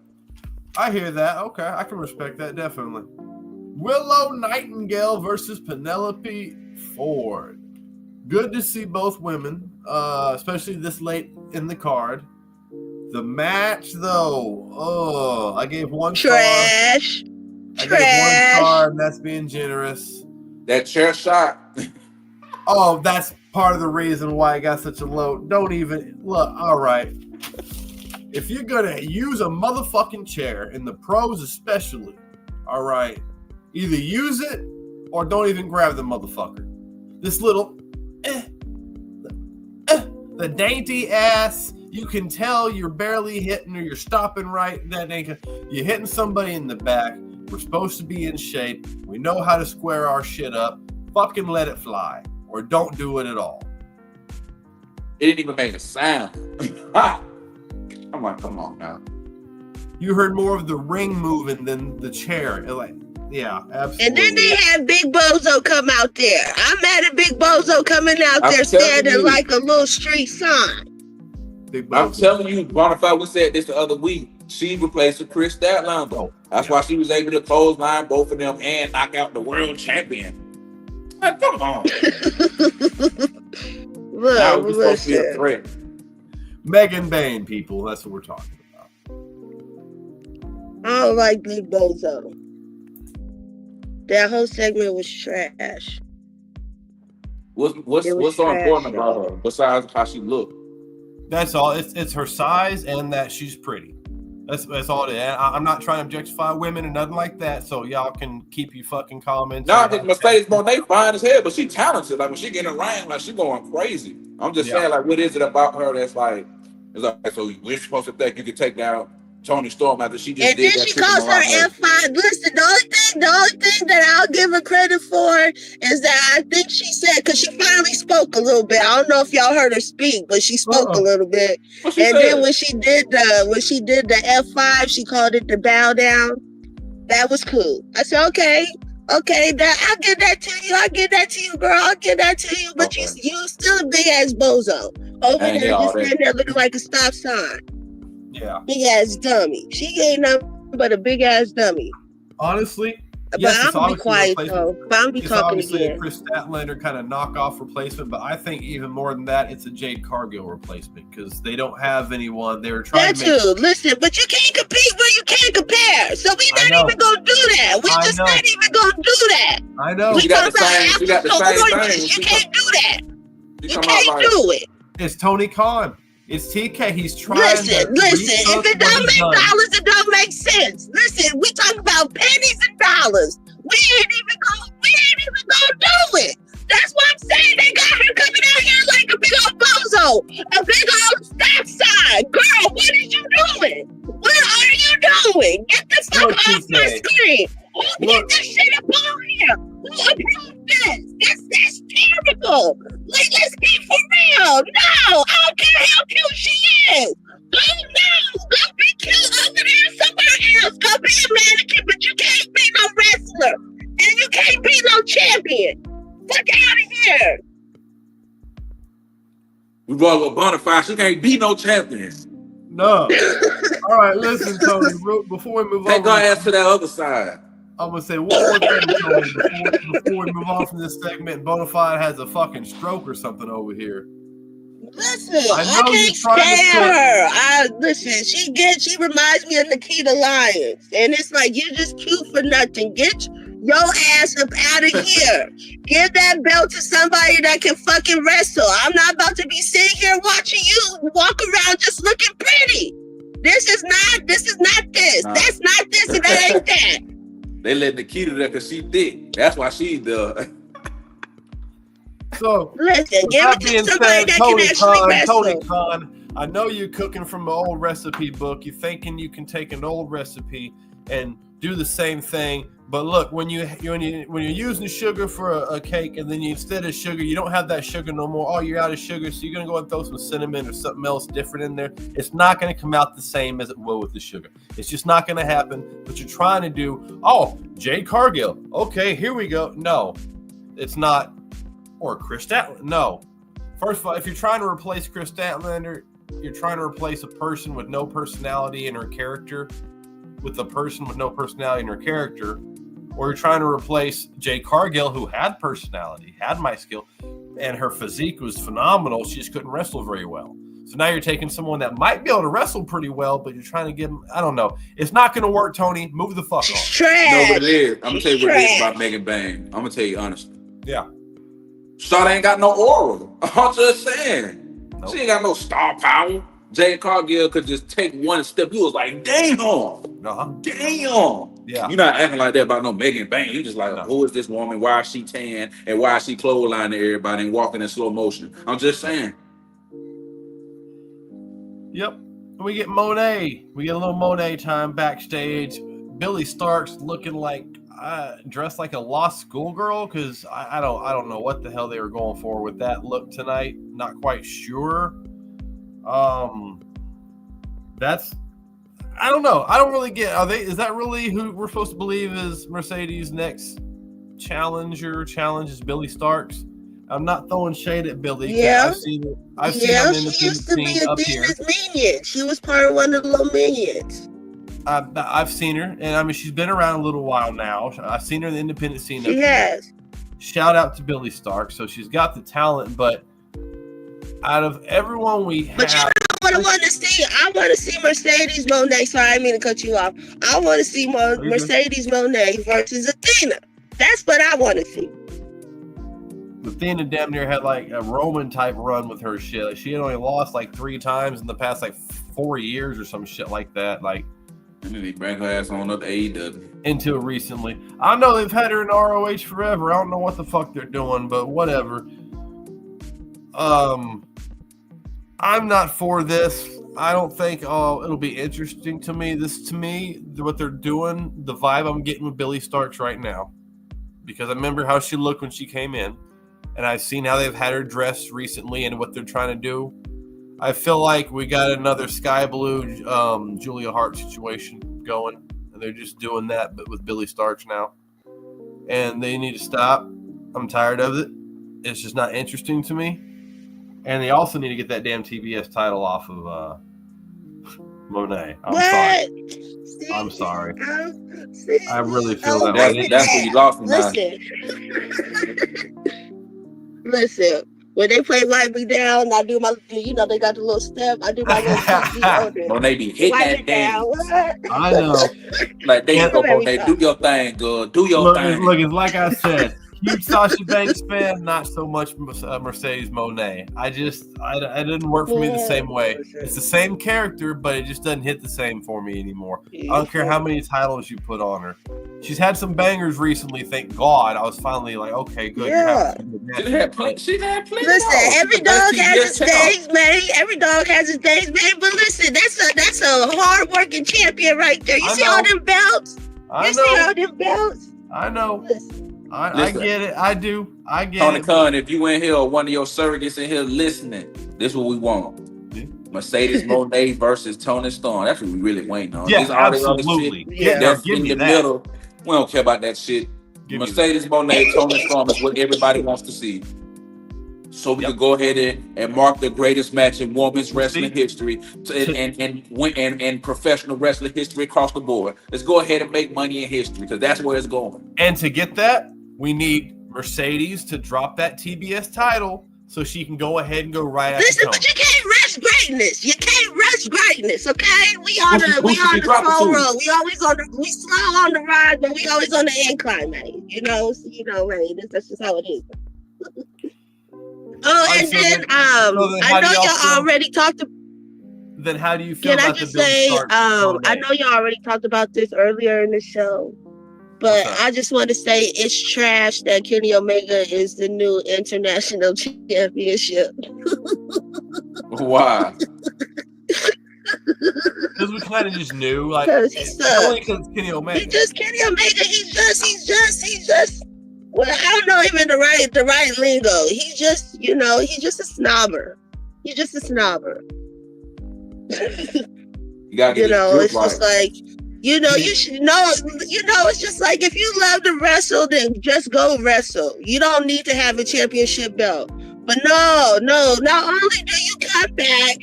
I hear that. Okay, I can respect that definitely. Willow Nightingale versus Penelope Ford. Good to see both women, especially this late in the card. The match, though, I gave one trash. I gave one star, and that's being generous. That chair shot. Oh, that's part of the reason why I got such a low. Don't even look. All right. If you're going to use a motherfucking chair, and the pros especially, all right, either use it or don't even grab the motherfucker. This little, the dainty ass, you can tell you're barely hitting or you're stopping right. You're hitting somebody in the back. We're supposed to be in shape. We know how to square our shit up. Fucking let it fly. Or don't do it at all. It didn't even make a sound. I'm like, come on now. You heard more of the ring moving than the chair. Yeah, absolutely. And then they had Big Bozo come out there. I'm mad at Big Bozo coming out there standing like a little street sign. I'm telling you, Bonafide, we said this the other week. She replaced with Chris Statlander. That's why she was able to clothesline both of them and knock out the world champion. Like, come on. Look, now we're supposed to be a threat. Megan Bain, people. That's what we're talking about. I don't like Big Bozo. That whole segment was trash. What's so important about her besides how she looked? That's all. It's her size and that she's pretty. That's all it is. I'm not trying to objectify women and nothing like that. So y'all can keep your fucking comments. Nah, because Mercedes Moné fine as hell, but she talented. Like when she get in the ring, like she going crazy. I'm just saying, like, what is it about her that's like? It's like, so we're supposed to think you can take down Toni Storm after she just and did then that. She calls her F5. Listen, the only thing that I'll give her credit for is that I think she said, because she finally spoke a little bit. I don't know if y'all heard her speak, but she spoke a little bit. And then when she did the F5, she called it the bow down. That was cool. I said, okay, I'll give that to you. I'll give that to you, girl. I'll give that to you. But you still a big ass bozo over there, just standing there looking like a stop sign. Yeah. Big ass dummy. She ain't nothing but a big ass dummy. Honestly. But I'm gonna be quiet though. But I'm be talking obviously again. A Chris Statlander kind of knockoff replacement, but I think even more than that, it's a Jade Cargill replacement because they don't have anyone. They were trying to make... Listen, but you can't compete where you can't compare. So we not even gonna do that. We just not even gonna do that. I know. We got the same. You can't do that. You can't do it. It's Tony Khan. It's TK. He's trying listen, if it don't make dollars, it don't make sense. Listen, we talk about pennies and dollars. We ain't even gonna do it. That's what I'm saying. They got her coming out here like a big old bozo, a big old stop sign. Girl, what are you doing? What are you doing? Get the fuck off my screen. Who get this shit up on here? Who approved this? That's terrible. Like, let's be for real. No, I don't care how cute she is. Go be cute over there somewhere else. Go be a mannequin, but you can't be no wrestler. And you can't be no champion. Fuck out of here. We brought with Bonafide. She can't be no champion. No. All right, listen, Tony. Before we move on. Take our ass to that other side. I'm going to say one more thing, Tony, before we move on from this segment. Bonafide has a fucking stroke or something over here. Listen, I can't stand her. Listen, she reminds me of Nikita Lyons. And it's like, you're just cute for nothing. Get your ass up out of here. Give that belt to somebody that can fucking wrestle. I'm not about to be sitting here watching you walk around just looking pretty. This is not this. Nah. That's not this and that ain't that. They let Nikita there because she thick. That's why she's the... So, listen, give it to somebody that can actually wrestle. Tony Khan, I know you're cooking from an old recipe book. You're thinking you can take an old recipe and do the same thing. But look, when you're using sugar for a cake, and then instead of sugar, you don't have that sugar no more. Oh, you're out of sugar, so you're gonna go and throw some cinnamon or something else different in there. It's not gonna come out the same as it will with the sugar. It's just not gonna happen. But you're trying to do, Jade Cargill. Okay, here we go. No, it's not. Or Chris Statlander. No. First of all, if you're trying to replace Chris Statlander, you're trying to replace a person with no personality in her character with a person with no personality in her character, or you're trying to replace Jade Cargill, who had personality, had my skill, and her physique was phenomenal. She just couldn't wrestle very well. So now you're taking someone that might be able to wrestle pretty well, but you're trying to give them, I don't know. It's not going to work, Tony. Move the fuck on. Trash. No, but it is. I'm going to tell you what it is about Megan Bang. I'm going to tell you honestly. Yeah. Shawty ain't got no aura. I'm just saying. Nope. She ain't got no star power. Jade Cargill could just take one step. You was like, damn. Damn. Yeah. You're not acting like that about no Megan Bang. You just like, who is this woman? Why is she tan? And why is she clotheslining everybody and walking in slow motion? I'm just saying. Yep. We get Monet. We get a little Monet time backstage. Billy Starks looking like dressed like a lost schoolgirl because I don't know what the hell they were going for with that look tonight. Not quite sure. That's I don't know. I don't really get. Is that really who we're supposed to believe is Mercedes' next challenge is Billy Starks? I'm not throwing shade at Billy. Yeah. I've seen him in she the used to be a up here. Divas minion. She was part of one of the little minions. I've seen her, and I mean she's been around a little while now. I've seen her in the independent scene. She has. Shout out to Billy Stark. So she's got the talent, but out of everyone we have, but you know what I want to see? I want to see Mercedes Monet. Sorry, I didn't mean to cut you off. I want to see Mercedes Monet versus Athena. That's what I want to see. Athena damn near had like a Roman type run with her shit. Like, she had only lost like 3 times in the past like 4 years or some shit like that. Like, and then they bring her ass on up to AEW. Until recently. I know they've had her in ROH forever. I don't know what the fuck they're doing, but whatever. I'm not for this. I don't think it'll be interesting to me. What they're doing, the vibe I'm getting with Billy Starks right now. Because I remember how she looked when she came in. And I've seen how they've had her dressed recently and what they're trying to do. I feel like we got another Sky Blue Julia Hart situation going. And they're just doing that, but with Billy Starks now. And they need to stop. I'm tired of it. It's just not interesting to me. And they also need to get that damn TBS title off of Monet. I'm sorry. I really feel that way. That's what you lost. Listen. When they play Wipe Me Down, I do my, they got the little step. I do my little Monet be hitting that thing. I know. Like, they go, Monet, do your thing, good. Do your thing. Look, it's like I said. Huge Sasha Banks fan, not so much Mercedes Monet. It didn't work for me the same way. It's the same character, but it just doesn't hit the same for me anymore. I don't care how many titles you put on her. She's had some bangers recently, thank God. I was finally like, okay, good. Yeah. She had plenty. Listen, every dog has his days, man. Every dog has his days, man. But listen, that's a hard-working champion right there. You see all them belts? See all them belts? I know. I get it. I do. I get Tony it. Khan, if you in here or one of your surrogates in here listening, this is what we want. Yeah. Mercedes Monet versus Tony Storm. That's what we really waiting on. Yeah, absolutely. That's in the middle. We don't care about that shit. Mercedes Monet, Tony Storm is what everybody wants to see. So we can go ahead and mark the greatest match in women's wrestling history and professional wrestling history across the board. Let's go ahead and make money in history because that's where it's going. And to get that, we need Mercedes to drop that TBS title so she can go ahead and go right after Listen, but you can't rush greatness. You can't rush greatness, okay? We on the slow road. We slow on the ride, but we always on the incline, man. Right? That's just how it is. And then I know y'all already talked about. Then how do you feel about the Billy Starks? I know y'all already talked about this earlier in the show, but I just want to say it's trash that Kenny Omega is the new international championship. Why? Because we kind of just knew, like, only because Kenny Omega. Kenny Omega. He's just. Well, I don't know even the right lingo. He's just, he's just a snobber. He's just a snobber. You gotta get it's just like, you should know, it's just like if you love to wrestle, then just go wrestle. You don't need to have a championship belt. But no. Not only do you come back,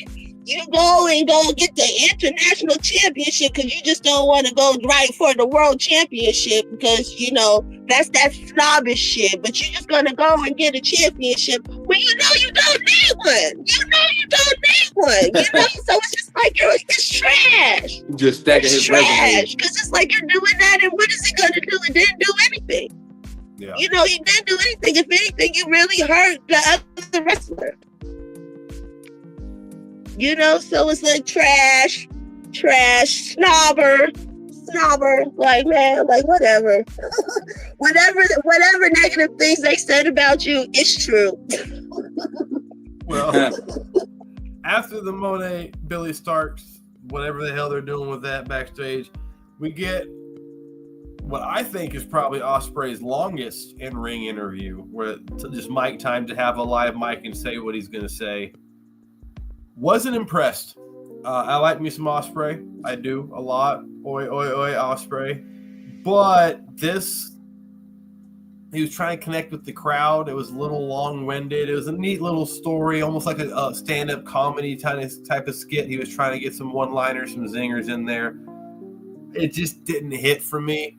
you go and go get the international championship because you just don't want to go right for the world championship because, you know, that's that snobbish shit. But you're just going to go and get a championship when you know you don't need one. You know, so it's just like it's trash. Just stacking his resume. Because it's like you're doing that, and what is it going to do? It didn't do anything. Yeah. You know, you didn't do anything. If anything, you really hurt the other wrestler. You know, so it's like trash, snobber, like, man, like, whatever. whatever negative things they said about you, it's true. Well, after the Monet, Billy Starks, whatever the hell they're doing with that backstage, we get what I think is probably Ospreay's longest in-ring interview, where it's just mic time to have a live mic and say what he's going to say. Wasn't impressed. I like me some Ospreay. I do a lot. Oi, Ospreay. But this, he was trying to connect with the crowd. It was a little long-winded. It was a neat little story, almost like a stand-up comedy type of skit. He was trying to get some one-liners, some zingers in there. It just didn't hit for me.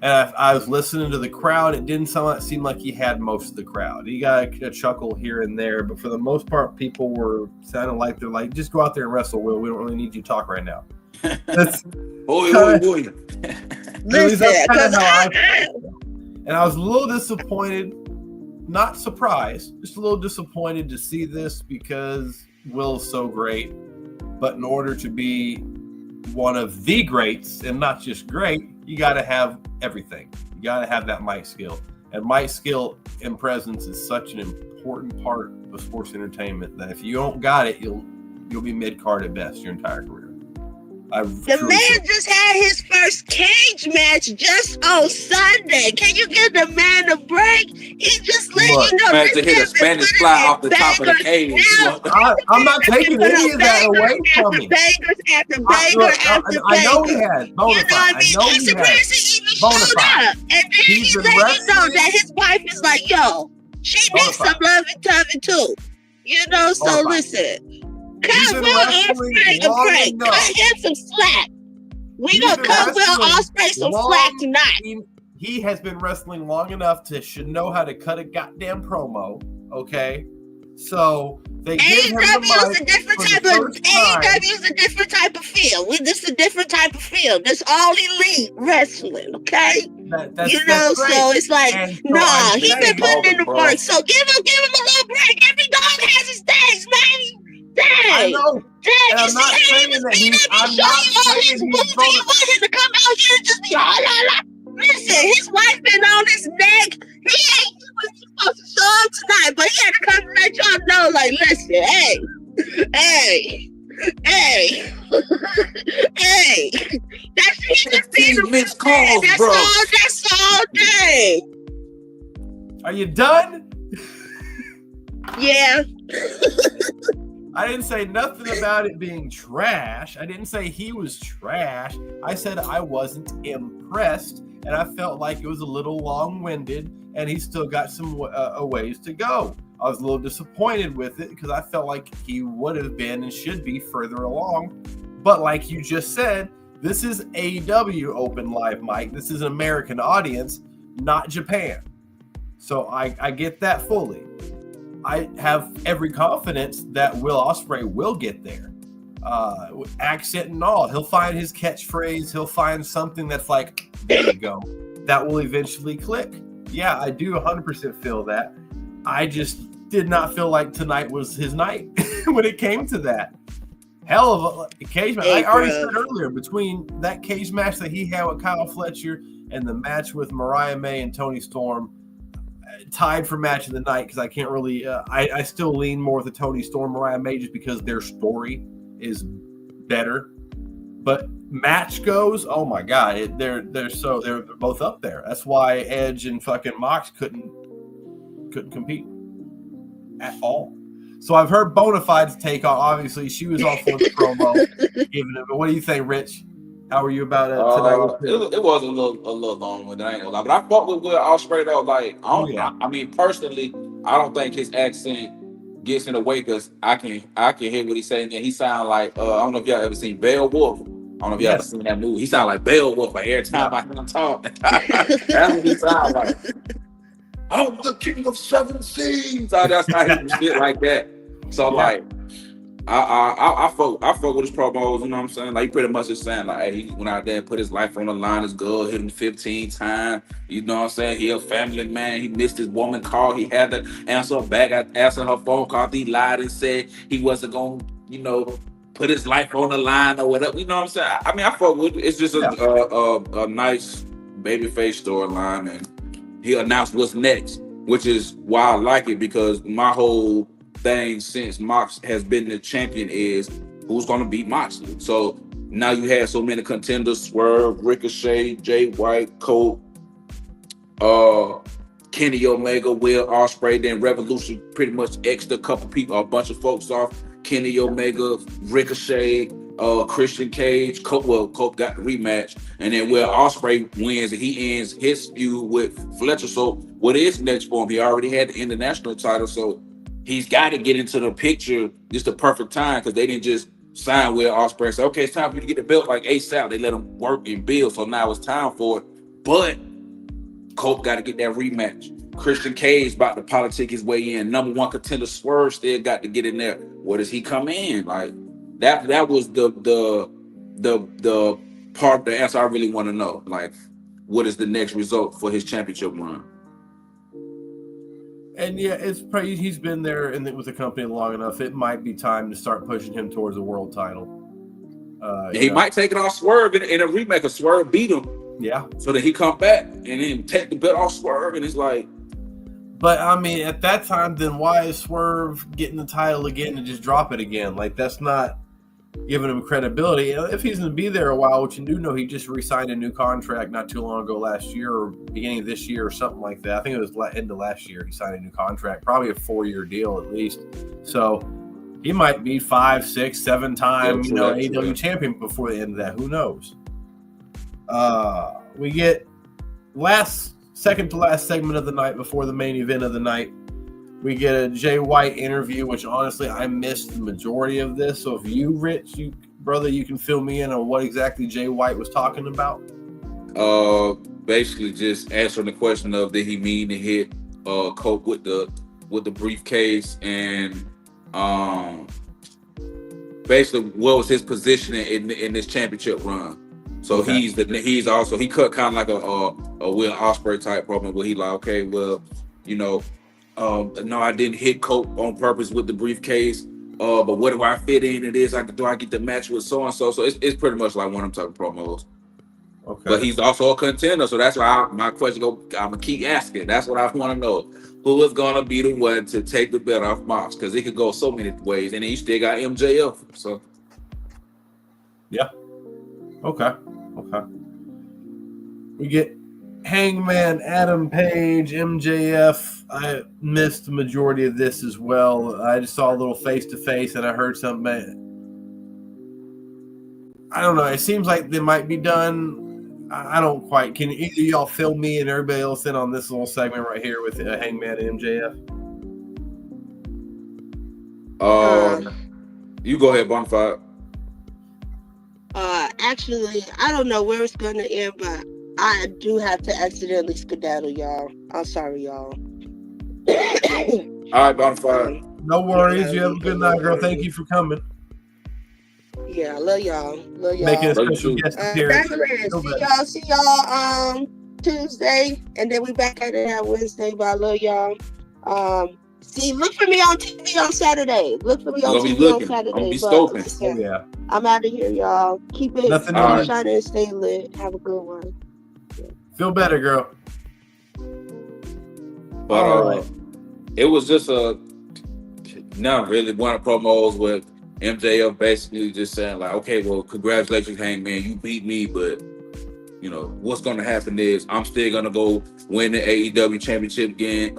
And I was listening to the crowd. It didn't seem like he had most of the crowd. He got a chuckle here and there, but for the most part, people were sounding like they're like, just go out there and wrestle, Will. We don't really need you to talk right now. Boy. Listen, and I was a little disappointed, not surprised, just a little disappointed to see this because Will's so great. But in order to be one of the greats, and not just great, you got to have everything. You got to have that mic skill. And mic skill and presence is such an important part of sports entertainment that if you don't got it, you'll be mid-card at best your entire career. The man just had his first cage match just on Sunday. Can you give the man a break? He just let you know. Man, to hit a Spanish fly off the top of the cage. I'm not taking any of that away from him. Bangers after banger after banger. I know he has. You know what I mean? I'm surprised he even showed up. And then he let you know that his wife is like, yo, she needs some loving tummy too. You know, so listen. Cut Will Ospreay a break. Cut him some slack. We gonna cut Will Ospreay some slack tonight. He has been wrestling long enough to should know how to cut a goddamn promo. Okay, so they give him the mic AEW is a different type of feel. This is a different type of feel. That's all elite wrestling. Okay, so it's like he's been putting in the work. So give him a little break. Every dog has his days, man. Dang. I know. Dang, you see him in the you want him to come out here and just be Listen, his wife been on his neck. He was supposed to show up tonight, but he had to come and let y'all know, like, listen, hey. That's he just being missed calls, bro. That's all day. Are you done? Yeah. I didn't say nothing about it being trash. I didn't say he was trash. I said I wasn't impressed, and I felt like it was a little long-winded, and he still got some ways to go. I was a little disappointed with it because I felt like he would have been and should be further along. But like you just said, this is AEW open live mic. This is an American audience, not Japan. So I get that fully. I have every confidence that Will Ospreay will get there. Accent and all. He'll find his catchphrase. He'll find something that's like, there you go. That will eventually click. Yeah, I do 100% feel that. I just did not feel like tonight was his night when it came to that. Hell of a cage match. I already said earlier, between that cage match that he had with Kyle Fletcher and the match with Mariah May and Toni Storm, tied for match of the night because I can't really I still lean more with the Toni Storm Mariah May just because their story is better. But match goes, oh my god, they're both up there. That's why Edge and fucking Mox couldn't compete at all. So I've heard Bonafide's take on. Obviously, she was all for the promo, giving it. But what do you think, Rich? How are you about it tonight? It was a little long with it. I ain't gonna lie, but I fought with Will Ospreay though. Like, I mean, personally, I don't think his accent gets in the way because I can hear what he's saying. And he sound like I don't know if y'all ever seen Beowulf. I don't know if y'all ever seen that movie. He sound like Beowulf. Like every time I hear him talk, that's what he sound like. I'm the king of 7 seas. That's how he shit like that. So like, I fuck with his promos. You know what I'm saying? Like he pretty much is saying like, hey, he went out there and put his life on the line. His girl hit him 15 times. You know what I'm saying? He a family man. He missed his woman call. He had to answer back. I answered her phone call. He lied and said he wasn't gonna, put his life on the line or whatever. You know what I'm saying? I mean, I fuck with it. It's just a nice babyface storyline, and he announced what's next, which is why I like it, because my whole thing since Mox has been the champion is who's going to beat Moxley. So now you have so many contenders: Swerve, Ricochet, Jay White, Colt, Kenny Omega, Will Ospreay. Then Revolution pretty much X'd a couple people, a bunch of folks off. Kenny Omega, Ricochet, Christian Cage. Colt got the rematch, and then Will Ospreay wins and he ends his feud with Fletcher. So what is next for him? He already had the international title, so he's got to get into the picture just the perfect time, because they didn't just sign Will Ospreay and say, okay, it's time for you to get the belt like ASAP. They let him work and build, so now it's time for it. But Colt got to get that rematch. Christian Cage about to politic his way in. Number 1 contender Swerve still got to get in there. Where does he come in? Like that was the part of the answer I really want to know. Like, what is the next result for his championship run? And yeah, it's probably, he's been there with the company long enough. It might be time to start pushing him towards a world title. He might take it off Swerve in a remake. Of Swerve beat him. Yeah. So that he come back and then take the belt off Swerve, and it's like. But I mean, at that time, then why is Swerve getting the title again and just drop it again? Like, that's not giving him credibility. If he's going to be there a while, which you do know, he just re-signed a new contract not too long ago last year, or beginning of this year or something like that. I think it was end of last year he signed a new contract, probably a 4-year deal at least. So he might be 5, 6, 7 time, AEW champion before the end of that. Who knows? We get second to last segment of the night before the main event of the night. We get a Jay White interview, which honestly I missed the majority of this. So if you, Rich, you can fill me in on what exactly Jay White was talking about. Basically just answering the question of, did he mean to hit Colt with the briefcase, and basically what was his positioning in this championship run. So okay. He cut kind of like a Will Ospreay type promo where he like, okay, well, no, I didn't hit Colt on purpose with the briefcase. But what do I fit in? It is like, do I get the match with so and so? So it's pretty much like one of them type of promos. Okay. But he's also a contender, so that's why my question I'm gonna keep asking. That's what I want to know: who is gonna be the one to take the belt off Mox? Because it could go so many ways, and then you still got MJF. So yeah, okay. We get Hangman Adam Page, MJF. I missed the majority of this as well. I just saw a little face-to-face, and I heard something. I don't know. It seems like they might be done. I don't quite. Can either of y'all fill me and everybody else in on this little segment right here with Hangman and MJF? You go ahead, Bonfire. Actually, I don't know where it's going to end, but I do have to accidentally skedaddle, y'all. I'm sorry, y'all. All right, Bonfire. No worries. You have a good night, girl. Thank you for coming. Yeah, I love y'all. Making a special guest appearance. See y'all Tuesday, and then we back at it on Wednesday. But I love y'all. Look for me on TV on Saturday. Look for me on TV on Saturday. I'm gonna be stoking. Yeah. I'm out of here, y'all. Keep it shining and stay lit. Have a good one. Yeah. Feel better, girl. But it was just not really one of the promos with MJF basically just saying like, okay, well, congratulations, Hangman, you beat me, but what's going to happen is I'm still going to go win the AEW championship again.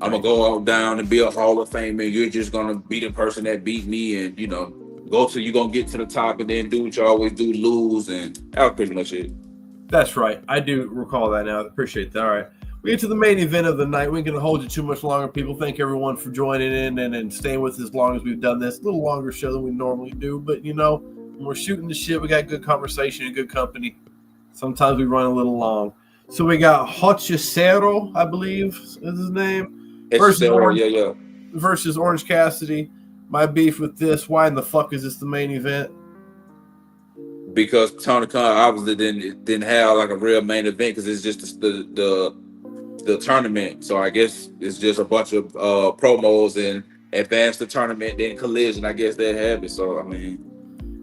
I'm going to go out down and be a Hall of Famer. You're just going to be the person that beat me, and you're going to get to the top and then do what you always do, lose, and that was pretty much it. That's right. I do recall that now. I appreciate that. All right. We get to the main event of the night. We ain't going to hold you too much longer, people. Thank everyone for joining in and staying with us as long as we've done this. A little longer show than we normally do, but, you know, when we're shooting the shit, we got good conversation and good company. Sometimes we run a little long. So we got Hechicero, I believe is his name, versus Orange Cassidy. My beef with this, why in the fuck is this the main event? Because Tony Khan obviously didn't have like a real main event because it's just the tournament. So I guess it's just a bunch of promos and advance the tournament, then Collision. I guess they have it. So I mean,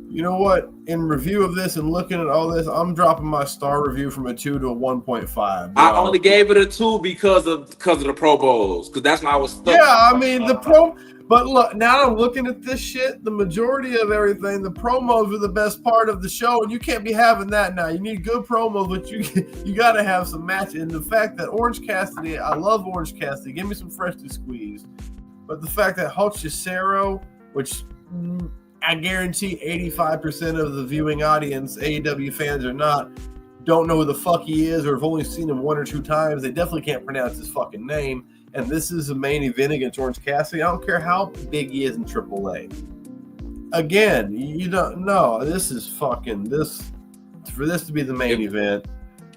you know what? In review of this and looking at all this, I'm dropping my star review from a 2 to a 1.5. I only gave it a 2 because of the promos, because that's why I was stuck. Yeah, I mean but look, now I'm looking at this shit. The majority of everything, the promos were the best part of the show, and you can't be having that now. You need good promos, but you got to have some matches. And the fact that Orange Cassidy, I love Orange Cassidy. Give me some freshly squeezed. But the fact that Hechicero, which I guarantee 85% of the viewing audience, AEW fans or not, don't know who the fuck he is or have only seen him 1 or 2 times. They definitely can't pronounce his fucking name. And this is a main event against Orange Cassidy. I don't care how big he is in AAA. Again, you don't know. This is fucking this. For this to be the main event.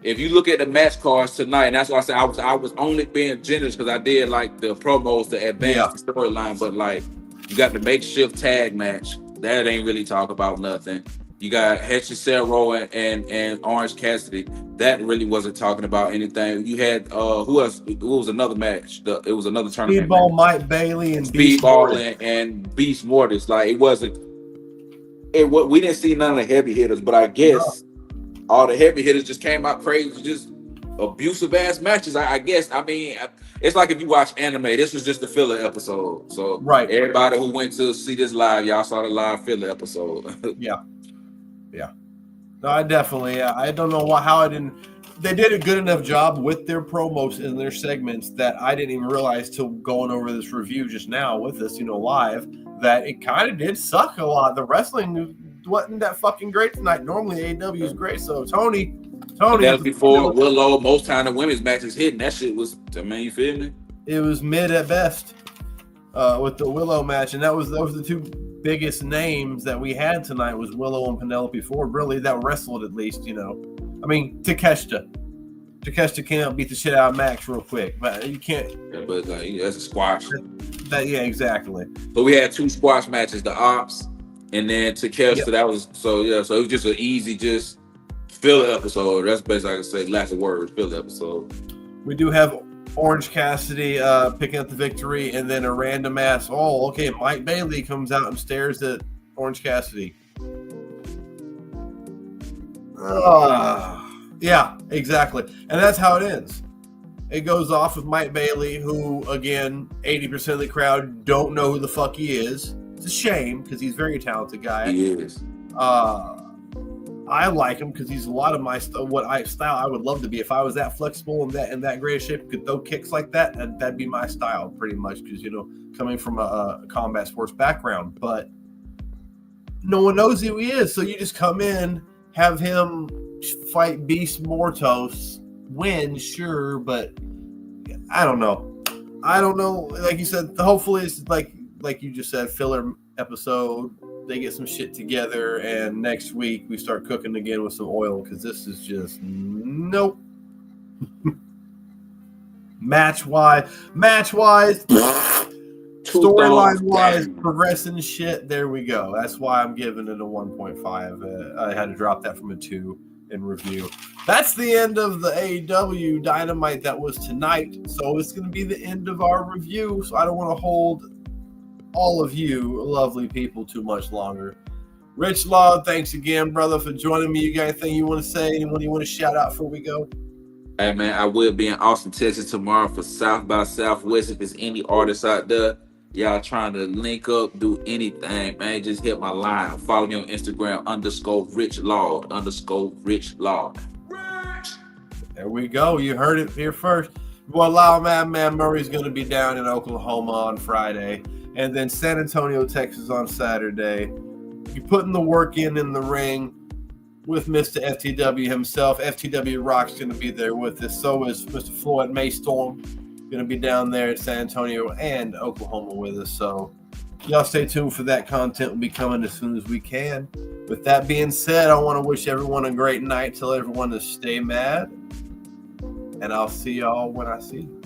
If you look at the match cards tonight, and that's why I said I was only being generous because I did like the promos to advance the storyline. But like, you got the makeshift tag match. That ain't really talk about nothing. You got Hechicero and Orange Cassidy. That really wasn't talking about anything. You had who else? It was another match. It was another tournament. Speedball, Mike Bailey, and Speedball and Beast Mortis. Like it wasn't. We didn't see none of the heavy hitters, but I guess all the heavy hitters just came out crazy, just abusive ass matches. I guess. I mean, it's like if you watch anime. This was just a filler episode. So everybody who went to see this live, y'all saw the live filler episode. Yeah. No, I definitely. I don't know how I didn't. They did a good enough job with their promos and their segments that I didn't even realize till going over this review just now with us, live, that it kind of did suck a lot. The wrestling wasn't that fucking great tonight. Normally AEW is great. So Tony. That was before Willow. Most time the women's matches hitting. That shit was. I mean, you feel me? It was mid at best with the Willow match, and that was the 2 biggest names that we had tonight was Willow and Penelope Ford. Really, that wrestled at least, I mean, Takeshita came out and beat the shit out of Max real quick, but you can't. Yeah, but that's a squash. Yeah, exactly. So we had 2 squash matches, the Ops, and then Takeshita. Yep. That was so it was just an easy filler episode. That's basically I can say last words filler episode. We do have Orange Cassidy picking up the victory, and then a random ass. Oh, okay. Mike Bailey comes out and stares at Orange Cassidy. Yeah, exactly. And that's how it ends. It goes off with Mike Bailey, who, again, 80% of the crowd don't know who the fuck he is. It's a shame because he's a very talented guy. He is. I like him because he's a lot of my style I would love to be. If I was that flexible and that great shape, could throw kicks like that, that'd be my style pretty much because, coming from a combat sports background. But no one knows who he is. So you just come in, have him fight Beast Mortos, win, sure, but I don't know. Like you said, hopefully it's like you just said, filler episode. They get some shit together, and next week we start cooking again with some oil because this is just nope. Match wise, storyline wise, progressing shit. There we go. That's why I'm giving it a 1.5. I had to drop that from a 2 in review. That's the end of the AEW Dynamite that was tonight. So it's going to be the end of our review. So I don't want to hold all of you lovely people too much longer. Rich Law, thanks again, brother, for joining me. You got anything you want to say? Anyone you want to shout out before we go? Hey, man, I will be in Austin, Texas tomorrow for South by Southwest. If there's any artists out there, y'all trying to link up, do anything, man, just hit my line. Follow me on Instagram, _Rich Law. There we go. You heard it here first. Well, Madman Murray's going to be down in Oklahoma on Friday. And then San Antonio, Texas on Saturday. You're putting the work in the ring. with Mr. FTW himself. FTW Rock's going to be there with us. So is Mr. Floyd Maystorm going to be down there in San Antonio and Oklahoma with us. So y'all stay tuned for that content. Will be coming as soon as we can. With that being said, I want to wish everyone a great night. Tell everyone to stay mad. And I'll see y'all when I see you.